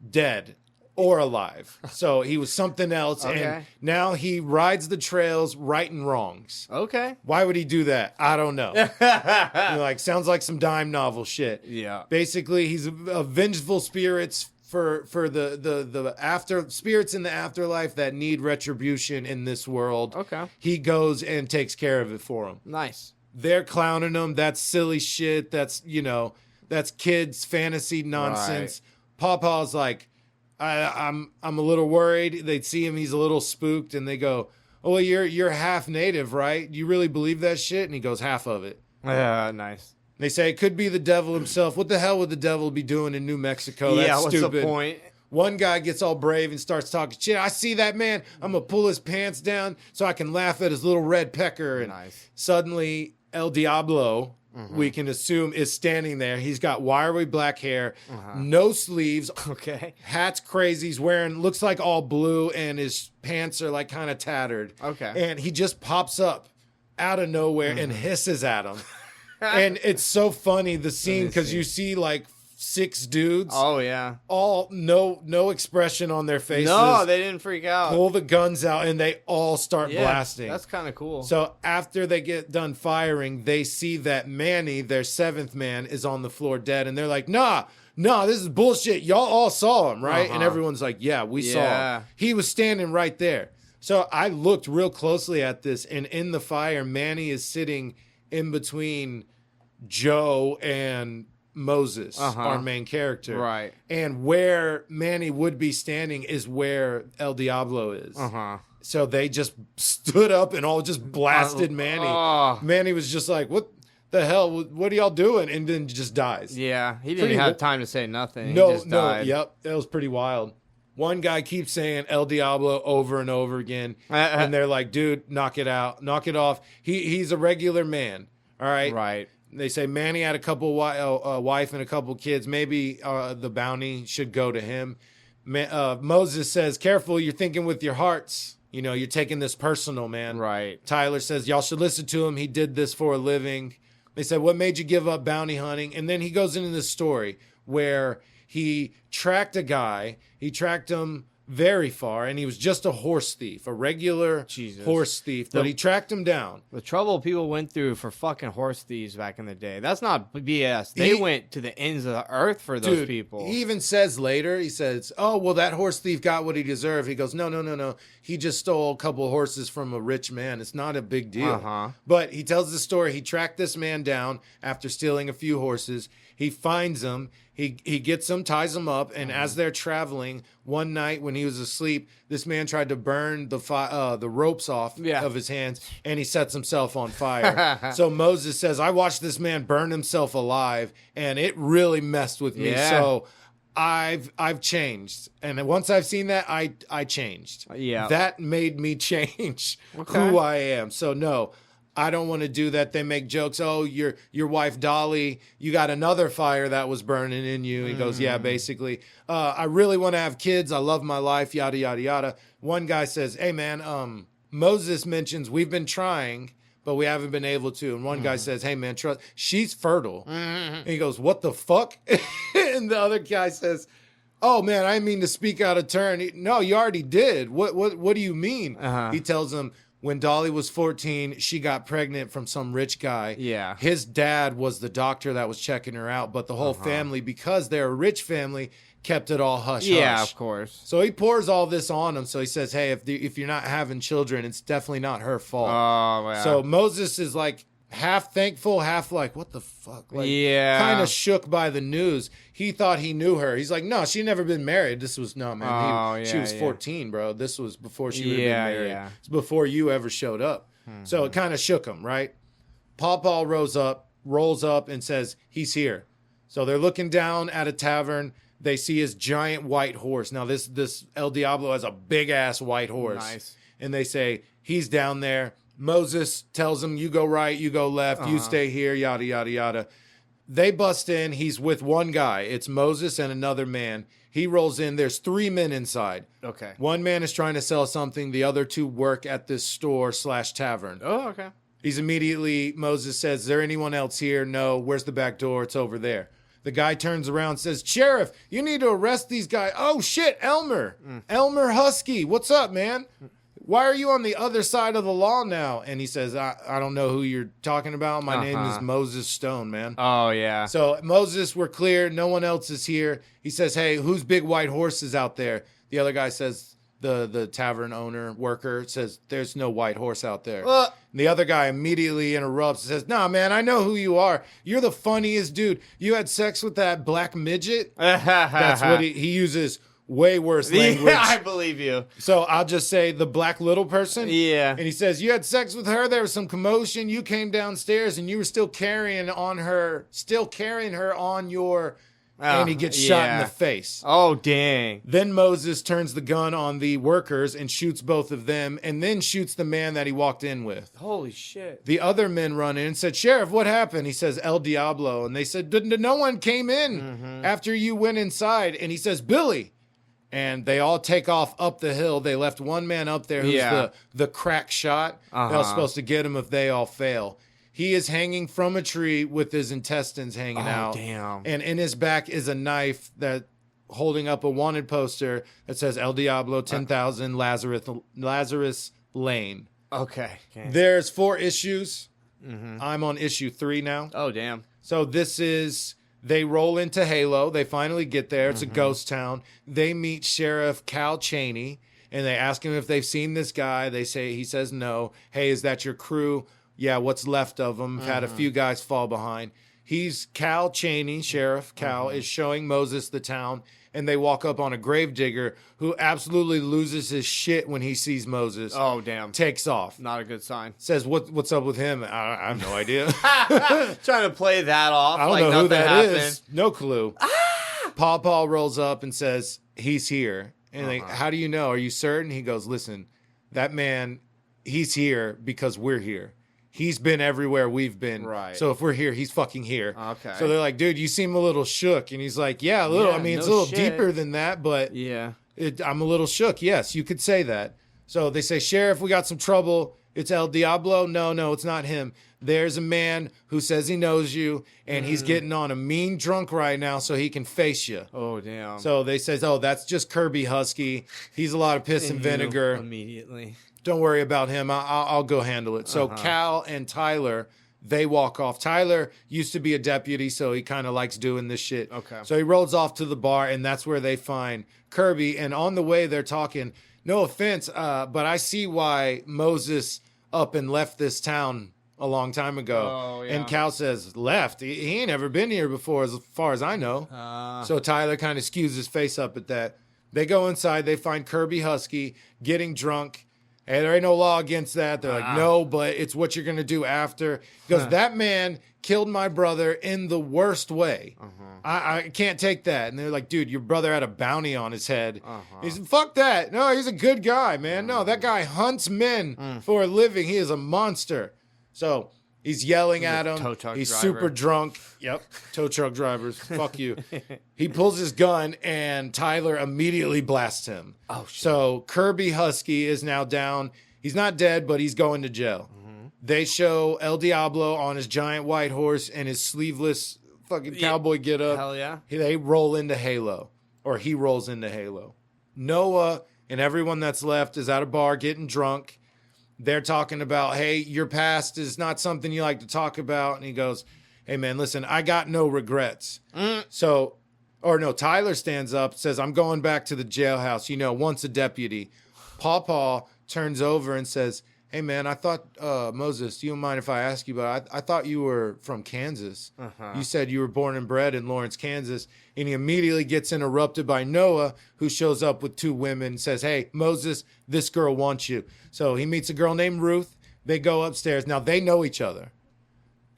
dead or alive. So he was something else, and now he rides the trails righting wrongs. Okay. Why would he do that? I don't know. Like, sounds like some dime novel shit. Yeah. Basically, he's a vengeful spirits for the after spirits in the afterlife that need retribution in this world. Okay. He goes and takes care of it for them. Nice. They're clowning him. That's silly shit. That's, that's kids fantasy nonsense. Right. Pawpaw's like, I'm a little worried. They see him, he's a little spooked, and they go, oh, well, you're half native, right? You really believe that shit? And he goes, half of it. Yeah, nice. They say it could be the devil himself. What the hell would the devil be doing in New Mexico? That's what's stupid. the point? One guy gets all brave and starts talking shit. I see that man. I'm going to pull his pants down so I can laugh at his little red pecker. And suddenly, El Diablo, we can assume, is standing there. He's got wiry black hair, no sleeves. Okay. Hat's crazy. He's wearing, looks like all blue, and his pants are like kind of tattered. Okay. And he just pops up out of nowhere and hisses at him. And it's so funny, the scene, because you see like 6 dudes. Oh, yeah. All no expression on their faces. No, they didn't freak out. Pull the guns out, and they all start blasting. That's kind of cool. So after they get done firing, they see that Manny, their 7th man, is on the floor dead. And they're like, nah, this is bullshit. Y'all all saw him, right? And everyone's like, yeah, we saw him. He was standing right there. So I looked real closely at this, and in the fire, Manny is sitting in between Joe and Moses, our main character. Right. And where Manny would be standing is where El Diablo is. So they just stood up and all just blasted Manny. Manny was just like, what the hell? What are y'all doing? And then just dies. Yeah, he didn't have time to say nothing. No, he just died. Yep. That was pretty wild. One guy keeps saying El Diablo over and over again. And they're like, dude, knock it out. Knock it off. He's a regular man. All right? Right. They say Manny had a couple wife and a couple kids. Maybe the bounty should go to him. Moses says, careful, you're thinking with your hearts. You're taking this personal, man. Right. Tyler says, y'all should listen to him. He did this for a living. They said, what made you give up bounty hunting? And then he goes into this story where he tracked a guy. He tracked him very far, and he was just a horse thief, a regular horse thief, but he tracked him down. The trouble people went through for fucking horse thieves back in the day. That's not BS. They went to the ends of the earth for those people. He even says later, he says, oh, well, that horse thief got what he deserved. He goes, no. He just stole a couple horses from a rich man. It's not a big deal. But he tells the story. He tracked this man down after stealing a few horses. He finds him. He gets him, ties him up, and as they're traveling, one night when he was asleep, this man tried to burn the ropes off of his hands, and he sets himself on fire. So Moses says, I watched this man burn himself alive, and it really messed with me. So I've changed, and once I've seen that, I changed. That made me change who I am. So no, I don't want to do that. They make jokes. Oh, your wife Dolly, you got another fire that was burning in you. He goes, yeah, basically. I really want to have kids. I love my life. Yada yada yada. One guy says, hey man, Moses mentions we've been trying, but we haven't been able to. And one guy says, hey man, trust, she's fertile. And he goes, what the fuck? And the other guy says, oh man, I didn't mean to speak out of turn. No, you already did. What do you mean? He tells him, when Dolly was 14, she got pregnant from some rich guy. Yeah. His dad was the doctor that was checking her out, but the whole family, because they're a rich family, kept it all hush-hush. Yeah, of course. So he pours all this on him. So he says, hey, if you're not having children, it's definitely not her fault. Oh, yeah. So Moses is like half thankful, half like, what the fuck? Like, kind of shook by the news. He thought he knew her. He's like, no, she'd never been married. This was, no, man. She was 14, bro. This was before she would have been married. It's before you ever showed up. So it kind of shook him, right? Paul rolls up and says, he's here. So they're looking down at a tavern. They see his giant white horse. Now, this El Diablo has a big-ass white horse. Nice. And they say, he's down there. Moses tells him, you go right, you go left, you stay here, yada, yada, yada. They bust in. He's with one guy. It's Moses and another man. He rolls in. There's 3 men inside. Okay. One man is trying to sell something. The other 2 work at this store/tavern. Oh, okay. Moses says, is there anyone else here? No. Where's the back door? It's over there. The guy turns around and says, Sheriff, you need to arrest these guys. Oh, shit, Elmer. Elmer Husky. What's up, man? Why are you on the other side of the law now? And he says, I don't know who you're talking about. My name is Moses Stone, man. Oh, yeah. So, Moses, we're clear. No one else is here. He says, hey, whose big white horse is out there? The other guy says, the tavern worker says, there's no white horse out there. The other guy immediately interrupts and says, nah, man, I know who you are. You're the funniest dude. You had sex with that black midget? That's what he uses. Way worse language. Yeah, I believe you. So I'll just say the black little person. Yeah. And he says, you had sex with her. There was some commotion. You came downstairs and you were still carrying her on your... and he gets shot in the face. Oh, dang. Then Moses turns the gun on the workers and shoots both of them and then shoots the man that he walked in with. Holy shit. The other men run in and said, Sheriff, what happened? He says, El Diablo. And they said, no one came in after you went inside. And he says, Billy. And they all take off up the hill. They left one man up there who's the crack shot that was supposed to get him if they all fail. He is hanging from a tree with his intestines hanging out. Damn. And in his back is a knife that holding up a wanted poster that says El Diablo 10,000 Lazarus Lane. Okay. There's 4 issues. I'm on issue 3 now. Oh, damn. So this is... They roll into Halo. They finally get there. It's a ghost town. They meet Sheriff Cal Chaney, and they ask him if they've seen this guy. He says no. Hey, is that your crew? Yeah, what's left of them? Had a few guys fall behind. He's Cal Chaney, Sheriff Cal, is showing Moses the town, and they walk up on a gravedigger who absolutely loses his shit when he sees Moses. Oh, damn. Takes off. Not a good sign. Says, what's up with him? I have no idea. Trying to play that off. I don't know who that is. No clue. Paul rolls up and says, he's here. And how do you know? Are you certain? He goes, listen, that man, he's here because we're here. He's been everywhere we've been. Right. So if we're here, he's fucking here. Okay. So they're like, dude, you seem a little shook. And he's like, yeah, a little. Yeah, I mean, it's a little deeper than that, but I'm a little shook. Yes, you could say that. So they say, Sheriff, we got some trouble. It's El Diablo. No, it's not him. There's a man who says he knows you, and he's getting on a mean drunk right now so he can face you. Oh, damn. So they says, oh, that's just Kirby Husky. He's a lot of piss and vinegar. Immediately. Don't worry about him. I'll go handle it. So Cal and Tyler, they walk off. Tyler used to be a deputy, so he kind of likes doing this shit. Okay. So he rolls off to the bar, and that's where they find Kirby. And on the way, they're talking, no offense, but I see why Moses up and left this town a long time ago. Oh, yeah. And Cal says, left? He ain't ever been here before, as far as I know. So Tyler kind of skews his face up at that. They go inside. They find Kirby Husky getting drunk. Hey, there ain't no law against that. They're like, no, but it's what you're going to do after. Because that man killed my brother in the worst way. I can't take that. And they're like, dude, your brother had a bounty on his head. He's fuck that. No, he's a good guy, man. No, that guy hunts men for a living. He is a monster. So he's yelling at him. He's driver. super drunk. Yep. Tow truck drivers. Fuck you. He pulls his gun and Tyler immediately blasts him. Oh, shit. So Kirby Husky is now down. He's not dead, but he's going to jail. They show El Diablo on his giant white horse and his sleeveless fucking cowboy getup. Hell yeah. They roll into Halo, or he rolls into Halo. Noah and everyone that's left is at a bar getting drunk. They're talking about, hey, your past is not something you like to talk about. And he goes, hey, man, listen, I got no regrets. Tyler stands up, says, I'm going back to the jailhouse. You know, once a deputy. Paw turns over and says, hey, man, I thought, Moses, do you mind if I ask you, but I thought you were from Kansas. You said you were born and bred in Lawrence, Kansas. And he immediately gets interrupted by Noah, who shows up with two women and says, hey, Moses, this girl wants you. So he meets a girl named Ruth. They go upstairs. Now, they know each other.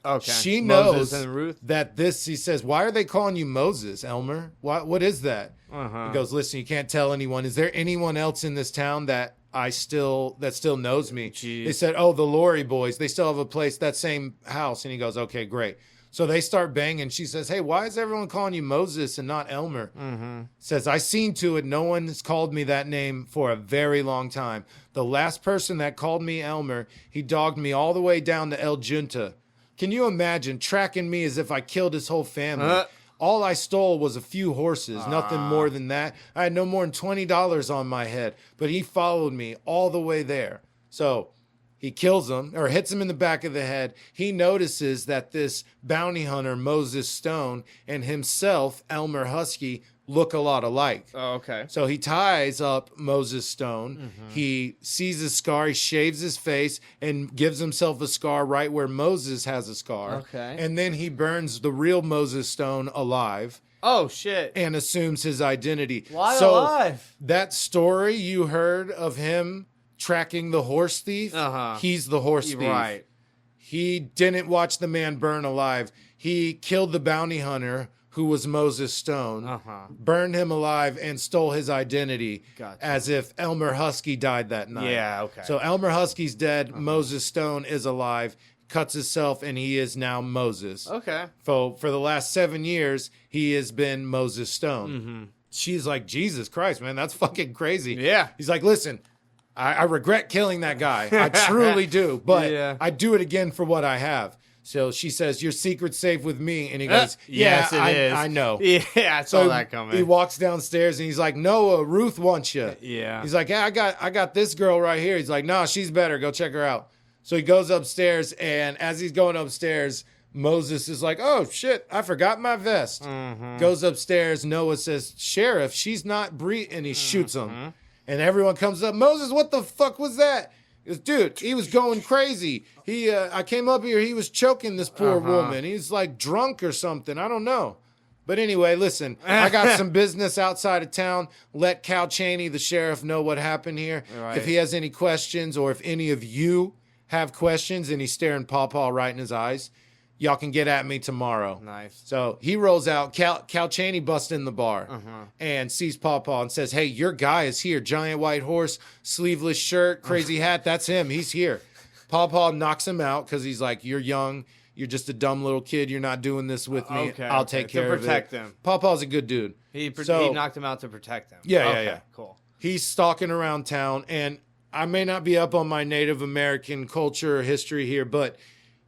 Okay. She knows Moses and Ruth? that he says, why are they calling you Moses, Elmer? What is that? He goes, listen, you can't tell anyone. Is there anyone else in this town that still knows me? Jeez. They said, oh, the Laurie boys. They still have a place, that same house. And he goes, okay, great. So they start banging. She says, hey, why is everyone calling you Moses and not Elmer? Says, I seen to it. No one has called me that name for a very long time. The last person that called me Elmer, he dogged me all the way down to El Junta. Can you imagine tracking me as if I killed his whole family? All I stole was a few horses, nothing more than that. I had no more than $20 on my head, but he followed me all the way there. So he kills him, or hits him in the back of the head. He notices that this bounty hunter, Moses Stone, and himself, Elmer Husky, look a lot alike. Oh, okay. So he ties up Moses Stone. He sees his scar. He shaves his face and gives himself a scar right where Moses has a scar. Okay. And then he burns the real Moses Stone alive. Oh, shit. And assumes his identity. Why alive? That story you heard of him tracking the horse thief, he's the horse thief. Right. He didn't watch the man burn alive. He killed the bounty hunter, who was Moses Stone, burned him alive, and stole his identity as if Elmer Husky died that night. Yeah, okay. So Elmer Husky's dead. Moses Stone is alive, cuts himself, and he is now Moses. Okay. For the last 7 years, he has been Moses Stone. She's like, Jesus Christ, man, that's fucking crazy. Yeah. He's like, listen, I regret killing that guy. I truly do. But I do it again for what I have. So she says, your secret's safe with me. And he goes, yes, it is. I know. Yeah, I saw that coming. He walks downstairs and he's like, Noah, Ruth wants you. Yeah. He's like, yeah, I got this girl right here. He's like, no, she's better. Go check her out. So he goes upstairs, and as he's going upstairs, Moses is like, oh, shit, I forgot my vest. Goes upstairs. Noah says, Sheriff, she's not and he shoots him. And everyone comes up, Moses, what the fuck was that? He goes, dude, he was going crazy. I came up here, he was choking this poor woman. He's like drunk or something. I don't know. But anyway, listen, I got some business outside of town. Let Cal Chaney, the sheriff, know what happened here. Right. If he has any questions, or if any of you have questions, and he's staring Paw right in his eyes, y'all can get at me tomorrow. Nice. So he rolls out. Cal Chaney busts in the bar and sees Paw and says, hey, your guy is here. Giant white horse, sleeveless shirt, crazy hat. That's him. He's here. Paw knocks him out because he's like, you're young. You're just a dumb little kid. You're not doing this with me. I'll take care of it. To protect him. Paw's a good dude. He knocked him out to protect him. Yeah. Cool. He's stalking around town, and I may not be up on my Native American culture or history here, but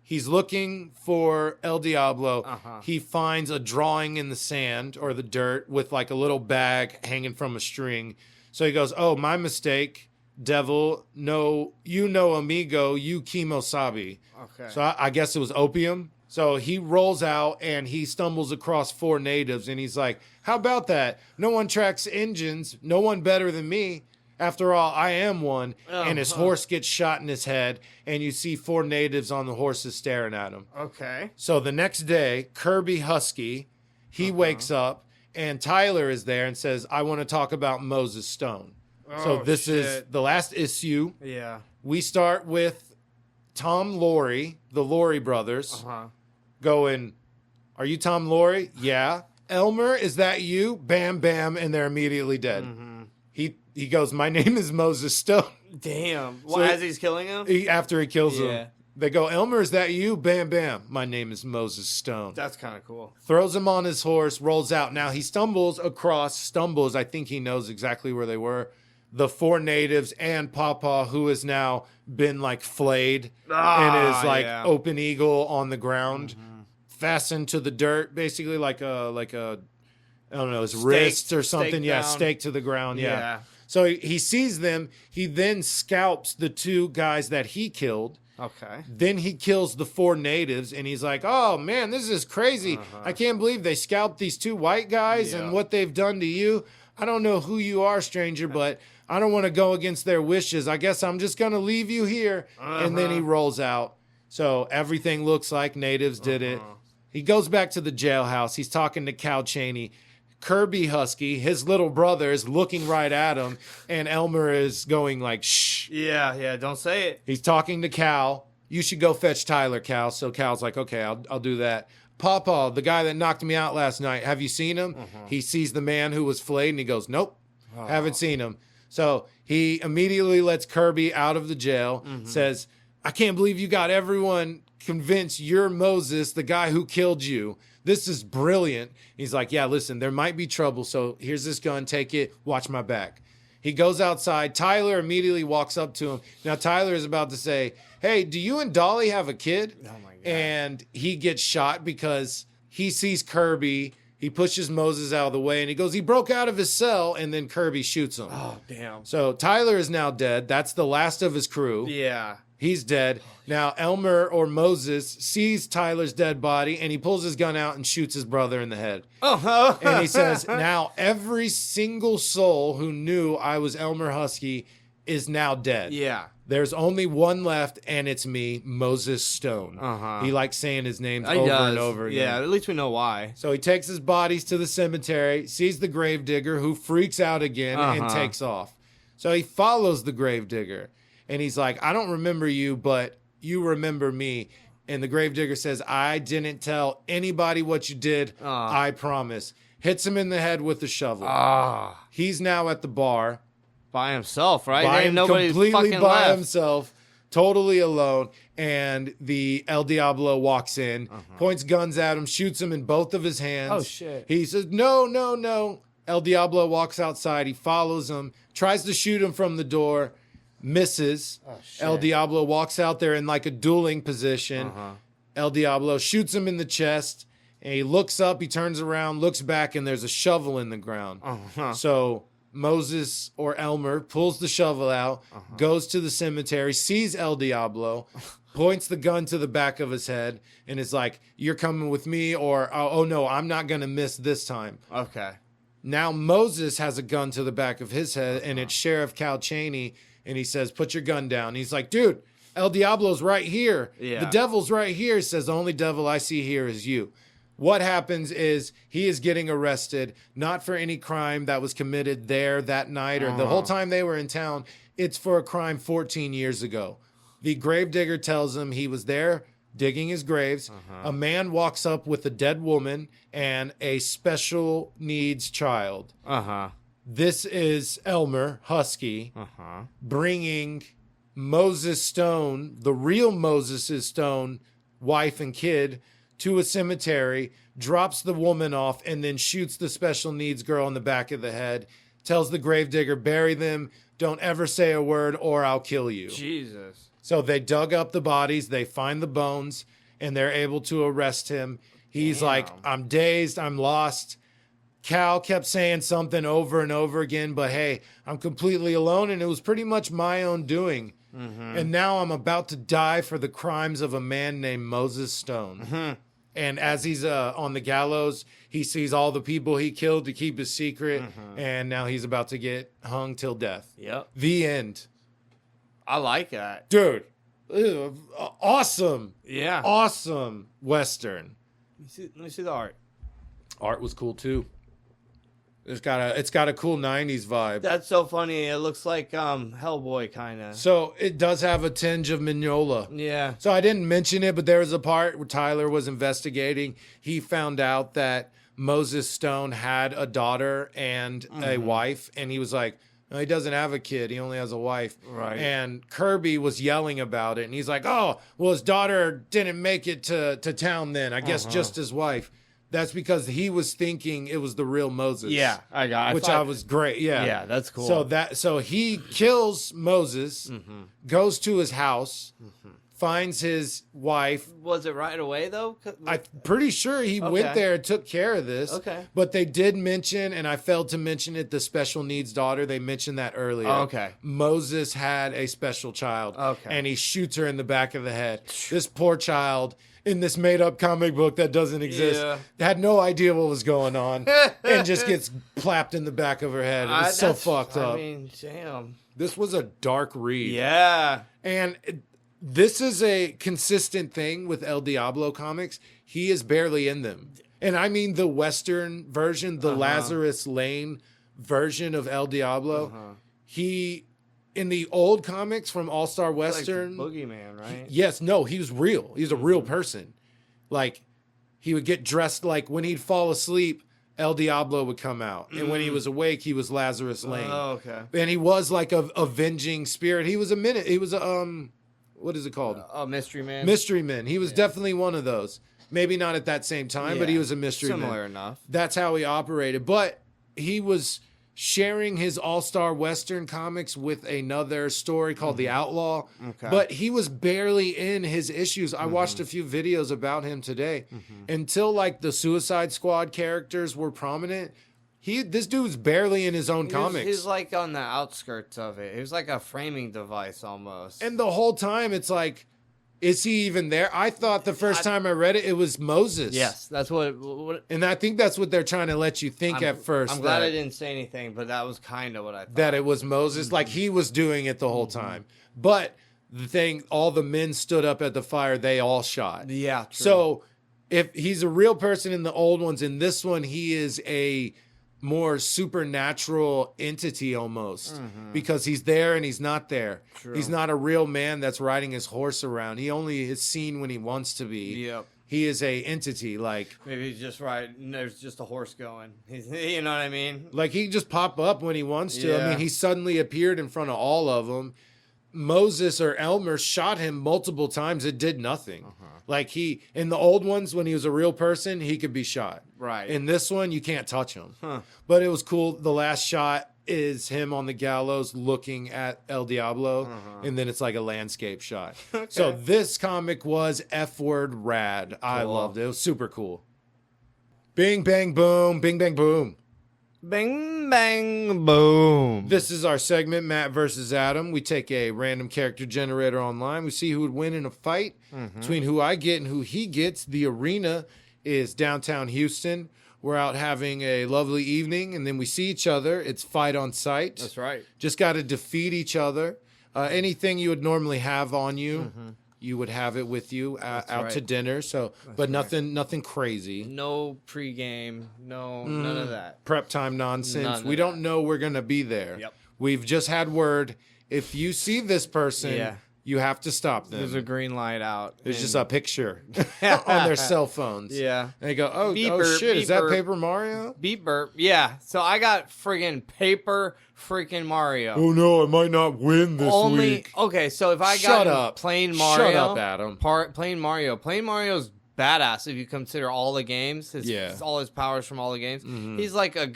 he's looking for El Diablo. He finds a drawing in the sand or the dirt with like a little bag hanging from a string. So he goes, oh, my mistake, devil. No, amigo, you kimosabi. Okay. So I guess it was opium. So he rolls out and he stumbles across 4 natives and he's like, how about that? No one tracks engines. No one better than me. After all, I am one. And his horse gets shot in his head and you see 4 natives on the horses staring at him. Okay. So the next day, Kirby Husky, he wakes up and Tyler is there and says, I want to talk about Moses Stone. So this is the last issue. Yeah. We start with Tom Laurie, the Laurie brothers, going, are you Tom Laurie? Yeah. Elmer, is that you? Bam, bam, and they're immediately dead. He goes, my name is Moses Stone. Damn. So as he's killing him? After he kills him. They go, Elmer, is that you? Bam, bam. My name is Moses Stone. That's kind of cool. Throws him on his horse, rolls out. Now he stumbles, I think he knows exactly where they were. The 4 natives and Papa, who has now been like flayed and is like open eagle on the ground, fastened to the dirt, basically like a I don't know, his wrist or something. Staked to the ground. Yeah. So he sees them. He then scalps the 2 guys that he killed. Okay. Then he kills the 4 natives, and he's like, oh, man, this is crazy. I can't believe they scalped these 2 white guys and what they've done to you. I don't know who you are, stranger, but I don't want to go against their wishes. I guess I'm just going to leave you here. And then he rolls out. So everything looks like natives did it. He goes back to the jailhouse. He's talking to Cal Chaney. Kirby Husky, his little brother, is looking right at him, and Elmer is going like, shh. Yeah, don't say it. He's talking to Cal. You should go fetch Tyler, Cal. So Cal's like, okay, I'll do that. Papa, the guy that knocked me out last night, have you seen him? He sees the man who was flayed, and he goes, nope, haven't seen him. So he immediately lets Kirby out of the jail, says, I can't believe you got everyone convinced you're Moses, the guy who killed you. This is brilliant. He's like, yeah, listen, there might be trouble. So here's this gun. Take it. Watch my back. He goes outside. Tyler immediately walks up to him. Now, Tyler is about to say, hey, do you and Dolly have a kid? Oh, my God. And he gets shot because he sees Kirby. He pushes Moses out of the way, and he goes, he broke out of his cell, and then Kirby shoots him. Oh, damn. So Tyler is now dead. That's the last of his crew. Yeah. He's dead. Now, Elmer or Moses sees Tyler's dead body, and he pulls his gun out and shoots his brother in the head. And he says, now every single soul who knew I was Elmer Husky is now dead. Yeah. There's only one left, and it's me, Moses Stone. He likes saying his name over and over again. Yeah, at least we know why. So he takes his bodies to the cemetery, sees the gravedigger, who freaks out again and takes off. So he follows the gravedigger. And he's like, I don't remember you, but you remember me. And the gravedigger says, I didn't tell anybody what you did. I promise. Hits him in the head with the shovel. He's now at the bar. By himself, right? Completely fucking by left. himself. Totally alone. And the El Diablo walks in, points guns at him, shoots him in both of his hands. Oh, shit. He says, no, no, no. El Diablo walks outside. He follows him, tries to shoot him from the door. Misses. El Diablo walks out there in like a dueling position. El Diablo shoots him in the chest, and he looks up, he turns around, looks back, and there's a shovel in the ground. So Moses or Elmer pulls the shovel out, goes to the cemetery, sees El Diablo, points the gun to the back of his head, and is like, you're coming with me, or, oh no, I'm not going to miss this time. Okay. Now Moses has a gun to the back of his head, and it's Sheriff Cal Chaney. And he says, put your gun down. He's like, dude, El Diablo's right here. Yeah. The devil's right here. He says, the only devil I see here is you. What happens is he is getting arrested, not for any crime that was committed there that night or the whole time they were in town. It's for a crime 14 years ago. The gravedigger tells him he was there digging his graves. A man walks up with a dead woman and a special needs child. This is Elmer Husky bringing Moses Stone, the real Moses Stone, wife and kid, to a cemetery, drops the woman off, and then shoots the special needs girl in the back of the head, tells the gravedigger, bury them, don't ever say a word or I'll kill you. Jesus. So they dug up the bodies, they find the bones, and they're able to arrest him. He's like, I'm dazed, I'm lost. Cal kept saying something over and over again, but hey, I'm completely alone, and it was pretty much my own doing. And now I'm about to die for the crimes of a man named Moses Stone. And as he's on the gallows, he sees all the people he killed to keep his secret, and now he's about to get hung till death. Yep. The end. I like that. Dude, awesome. Yeah. Awesome Western. Let me see the art. Art was cool too. It's got a cool 90s vibe. That's so funny. It looks like Hellboy kind of. So it does have a tinge of Mignola. Yeah. So I didn't mention it, but there was a part where Tyler was investigating. He found out that Moses Stone had a daughter and a wife, and he was like, no, he doesn't have a kid. He only has a wife. Right. And Kirby was yelling about it, and he's like, oh, well, his daughter didn't make it to town then. I guess just his wife. That's because he was thinking it was the real Moses. Yeah, I was great. Yeah. Yeah, that's cool. So he kills Moses, goes to his house, finds his wife. Was it right away though? I'm pretty sure he went there and took care of this. Okay. But they did mention, and I failed to mention it, the special needs daughter. They mentioned that earlier. Okay. Moses had a special child. Okay. And he shoots her in the back of the head. This poor child in this made-up comic book that doesn't exist had no idea what was going on and just gets clapped in the back of her head. It was so fucked up. I mean, damn. This was a dark read. Yeah. And this is a consistent thing with El Diablo comics. He is barely in them. And I mean the Western version, the Lazarus Lane version of El Diablo. He, in the old comics from All-Star Western. Like Boogeyman, right? He was real. He was a real person. Like, he would get dressed like when he'd fall asleep, El Diablo would come out. And when he was awake, he was Lazarus Lane. Oh, okay. And he was like a avenging spirit. He was what is it called? Mystery Man. Mystery Man. He was definitely one of those. Maybe not at that same time, but he was a mystery man. Similar enough. That's how he operated. But he was sharing his All-Star Western comics with another story called The Outlaw. Okay. But he was barely in his issues. I watched a few videos about him today. Until like the Suicide Squad characters were prominent, this dude's barely in his own comics. He's like on the outskirts of it. He was like a framing device almost. And the whole time it's like, is he even there? I thought the first time I read it, it was Moses. Yes, that's what. And I think that's what they're trying to let you think at first. I'm glad I didn't say anything, but that was kind of what I thought. That it was Moses. Like he was doing it the whole time. But the thing, all the men stood up at the fire, they all shot. Yeah, true. So if he's a real person in the old ones, in this one, he is a more supernatural entity almost because he's there and he's not there. True. He's not a real man that's riding his horse around. He only is seen when he wants to be. Yep. He is a entity. Like maybe he's just riding. There's just a horse going. You know what I mean? Like he can just pop up when he wants to. Yeah. I mean, he suddenly appeared in front of all of them. Moses or Elmer shot him multiple times. It did nothing. Like in the old ones, when he was a real person, he could be shot. Right. In this one, you can't touch him. But it was cool. The last shot is him on the gallows looking at El Diablo, and then it's like a landscape shot. Okay. So this comic was F-word rad. Cool. I loved it. It was super cool. Bing, bang, boom. Bing, bang, boom. Bing, bang, boom. This is our segment, Matt versus Adam. We take a random character generator online. We see who would win in a fight between who I get and who he gets. The arena is downtown Houston. We're out having a lovely evening, and then we see each other. It's fight on sight. That's right. Just got to defeat each other. Anything you would normally have on you, you would have it with you out to dinner. So, but nothing crazy. No pregame. No, none of that. Prep time nonsense. We don't know we're gonna be there. Yep. We've just had word. If you see this person, you have to stop them. There's a green light out. There's just a picture on their cell phones. Yeah. And they go, oh shit, is that Paper Mario? Beep burp. Yeah. So I got friggin' Paper freaking Mario. Oh no, I might not win this week. Okay, so if I Shut got up. plain Mario. Shut up, Adam. Plain Mario. Plain Mario's badass if you consider all the games. All his powers from all the games. Mm-hmm. He's like a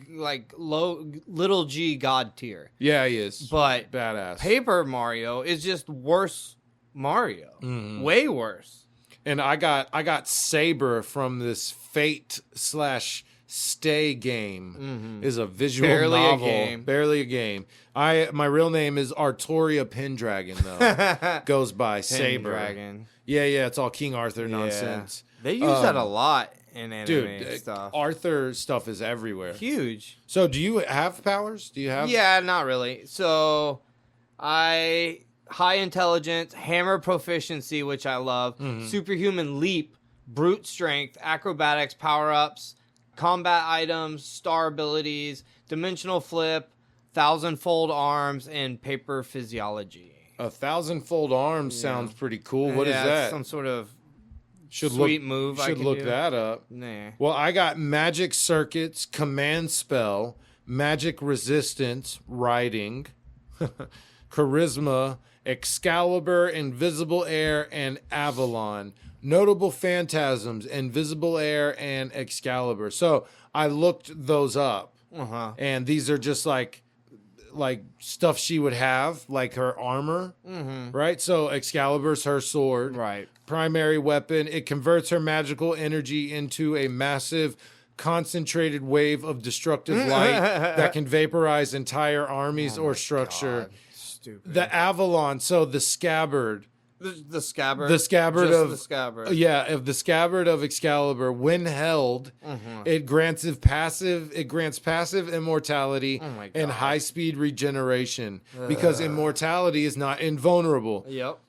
little G god tier. Yeah, he is. But badass. Paper Mario is just worse Mario. Mm-hmm. Way worse. And I got Saber from this Fate/Stay game. Mm-hmm. Is a visual Barely novel. A game. Barely a game. My real name is Artoria Pendragon though. Goes by Saber. Pendragon. Yeah, it's all King Arthur nonsense. They use that a lot in anime stuff. Arthur stuff is everywhere. Huge. So do you have powers? Do you have? Yeah, not really. So high intelligence, hammer proficiency, which I love, superhuman leap, brute strength, acrobatics, power-ups, combat items, star abilities, dimensional flip, thousandfold arms, and paper physiology. 1,000-fold arms sounds pretty cool. What is that? Some sort of Should sweet look, move. Should look that up. Nah. Well, I got magic circuits, command spell, magic resistance, riding, charisma, Excalibur, invisible air, and Avalon. Notable phantasms, invisible air, and Excalibur. So I looked those up, and these are just like stuff she would have, like her armor, right? So Excalibur's her sword, right? Primary weapon. It converts her magical energy into a massive concentrated wave of destructive light that can vaporize entire armies or structure. God. Stupid. The Avalon, so the scabbard. The scabbard. The scabbard Just of the scabbard. Yeah, of the scabbard of Excalibur, when held, it grants passive immortality and high speed regeneration because immortality is not invulnerable. Yep.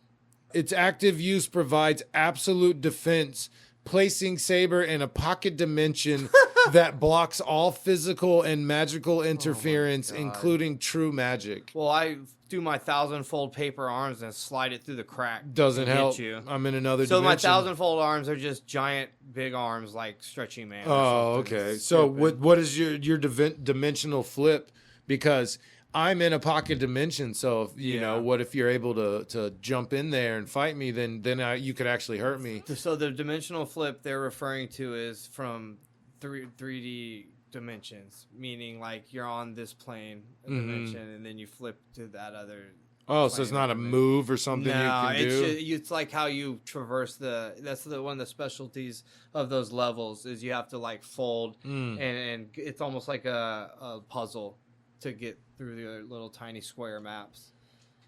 Its active use provides absolute defense, placing Saber in a pocket dimension that blocks all physical and magical interference, including true magic. Well, I do my thousandfold paper arms and slide it through the crack. Doesn't help. You. I'm in another so dimension. My thousandfold arms are just giant, big arms like Stretchy Man. Oh, okay. So what is your dimensional flip? Because I'm in a pocket dimension, so if, you know, what if you're able to jump in there and fight me? Then you could actually hurt me. So the dimensional flip they're referring to is from 3D dimensions, meaning like you're on this plane dimension and then you flip to that other. Oh, so it's not a move or something you can do? It's like how you traverse that's one of the specialties of those levels is you have to like fold and it's almost like a puzzle to get through the little tiny square maps.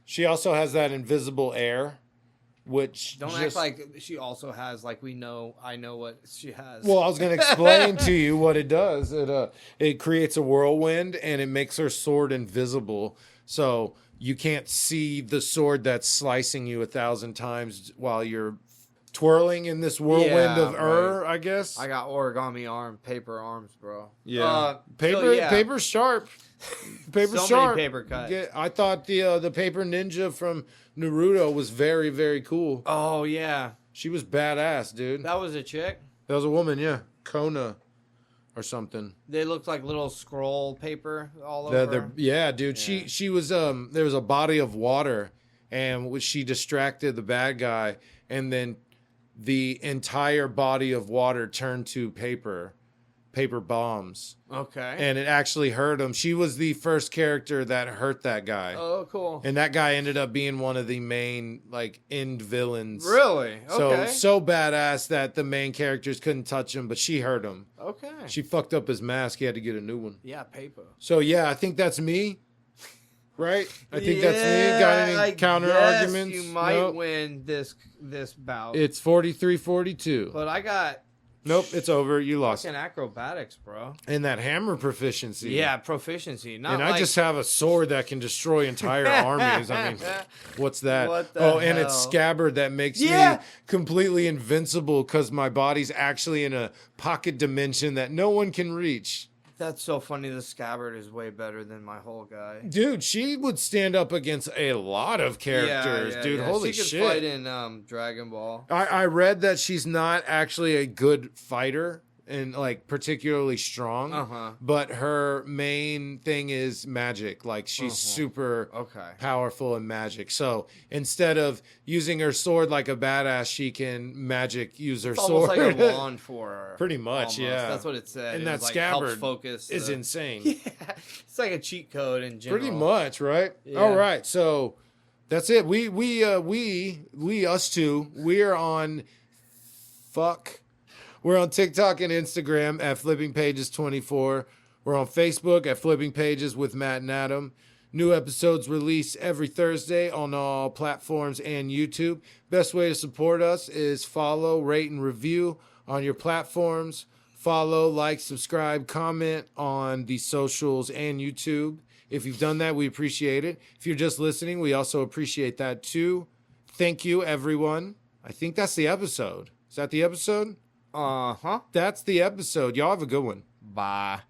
She also has that invisible air, which act like she also has, like I know what she has. Well, I was going to explain to you what it does. It creates a whirlwind and it makes her sword invisible, so you can't see the sword that's slicing you 1,000 times while you're twirling in this whirlwind of I guess. I got origami paper arms, bro. Yeah, paper sharp. Paper so sharp. Many paper cuts. Yeah, I thought the paper ninja from Naruto was very, very cool. Oh yeah, she was badass, dude. That was a chick. That was a woman, yeah, Kona, or something. They looked like little scroll paper all over. Yeah, dude. Yeah. She was there was a body of water, and she distracted the bad guy, and then the entire body of water turned to paper bombs. Okay. And it actually hurt him. She was the first character that hurt that guy. Oh, cool. And that guy ended up being one of the main end villains. Really? Okay. So badass that the main characters couldn't touch him, but she hurt him. Okay. She fucked up his mask. He had to get a new one. Yeah, paper. So yeah, I think that's me. Right? I think that's me. Got any counter arguments? You might win this bout. It's 43-42. But I got Nope, it's over. You lost. Fucking acrobatics, bro. And that hammer proficiency. Yeah, proficiency. And I just have a sword that can destroy entire armies. I mean, what's that? What the hell? And it's scabbard that makes me completely invincible because my body's actually in a pocket dimension that no one can reach. That's so funny. The scabbard is way better than my whole guy. Dude, she would stand up against a lot of characters, dude. Yeah. Holy shit. She could fight in Dragon Ball. I read that she's not actually a good fighter. and like particularly strong. But her main thing is magic. Like she's super powerful in magic. So instead of using her sword like a badass, she can magic use her sword. Almost like a wand for her. Pretty much, almost. yeah. That's what it said. And it that was, like, scabbard helps focus is insane. Yeah, it's like a cheat code in general. Pretty much, right? Yeah. All right, so that's it. We us two. We're on We're on TikTok and Instagram at Flipping Pages 24. We're on Facebook at Flipping Pages with Matt and Adam. New episodes released every Thursday on all platforms and YouTube. Best way to support us is follow, rate, and review on your platforms. Follow, like, subscribe, comment on the socials and YouTube. If you've done that, we appreciate it. If you're just listening, we also appreciate that too. Thank you, everyone. I think that's the episode. Is that the episode? Uh-huh. That's the episode. Y'all have a good one. Bye.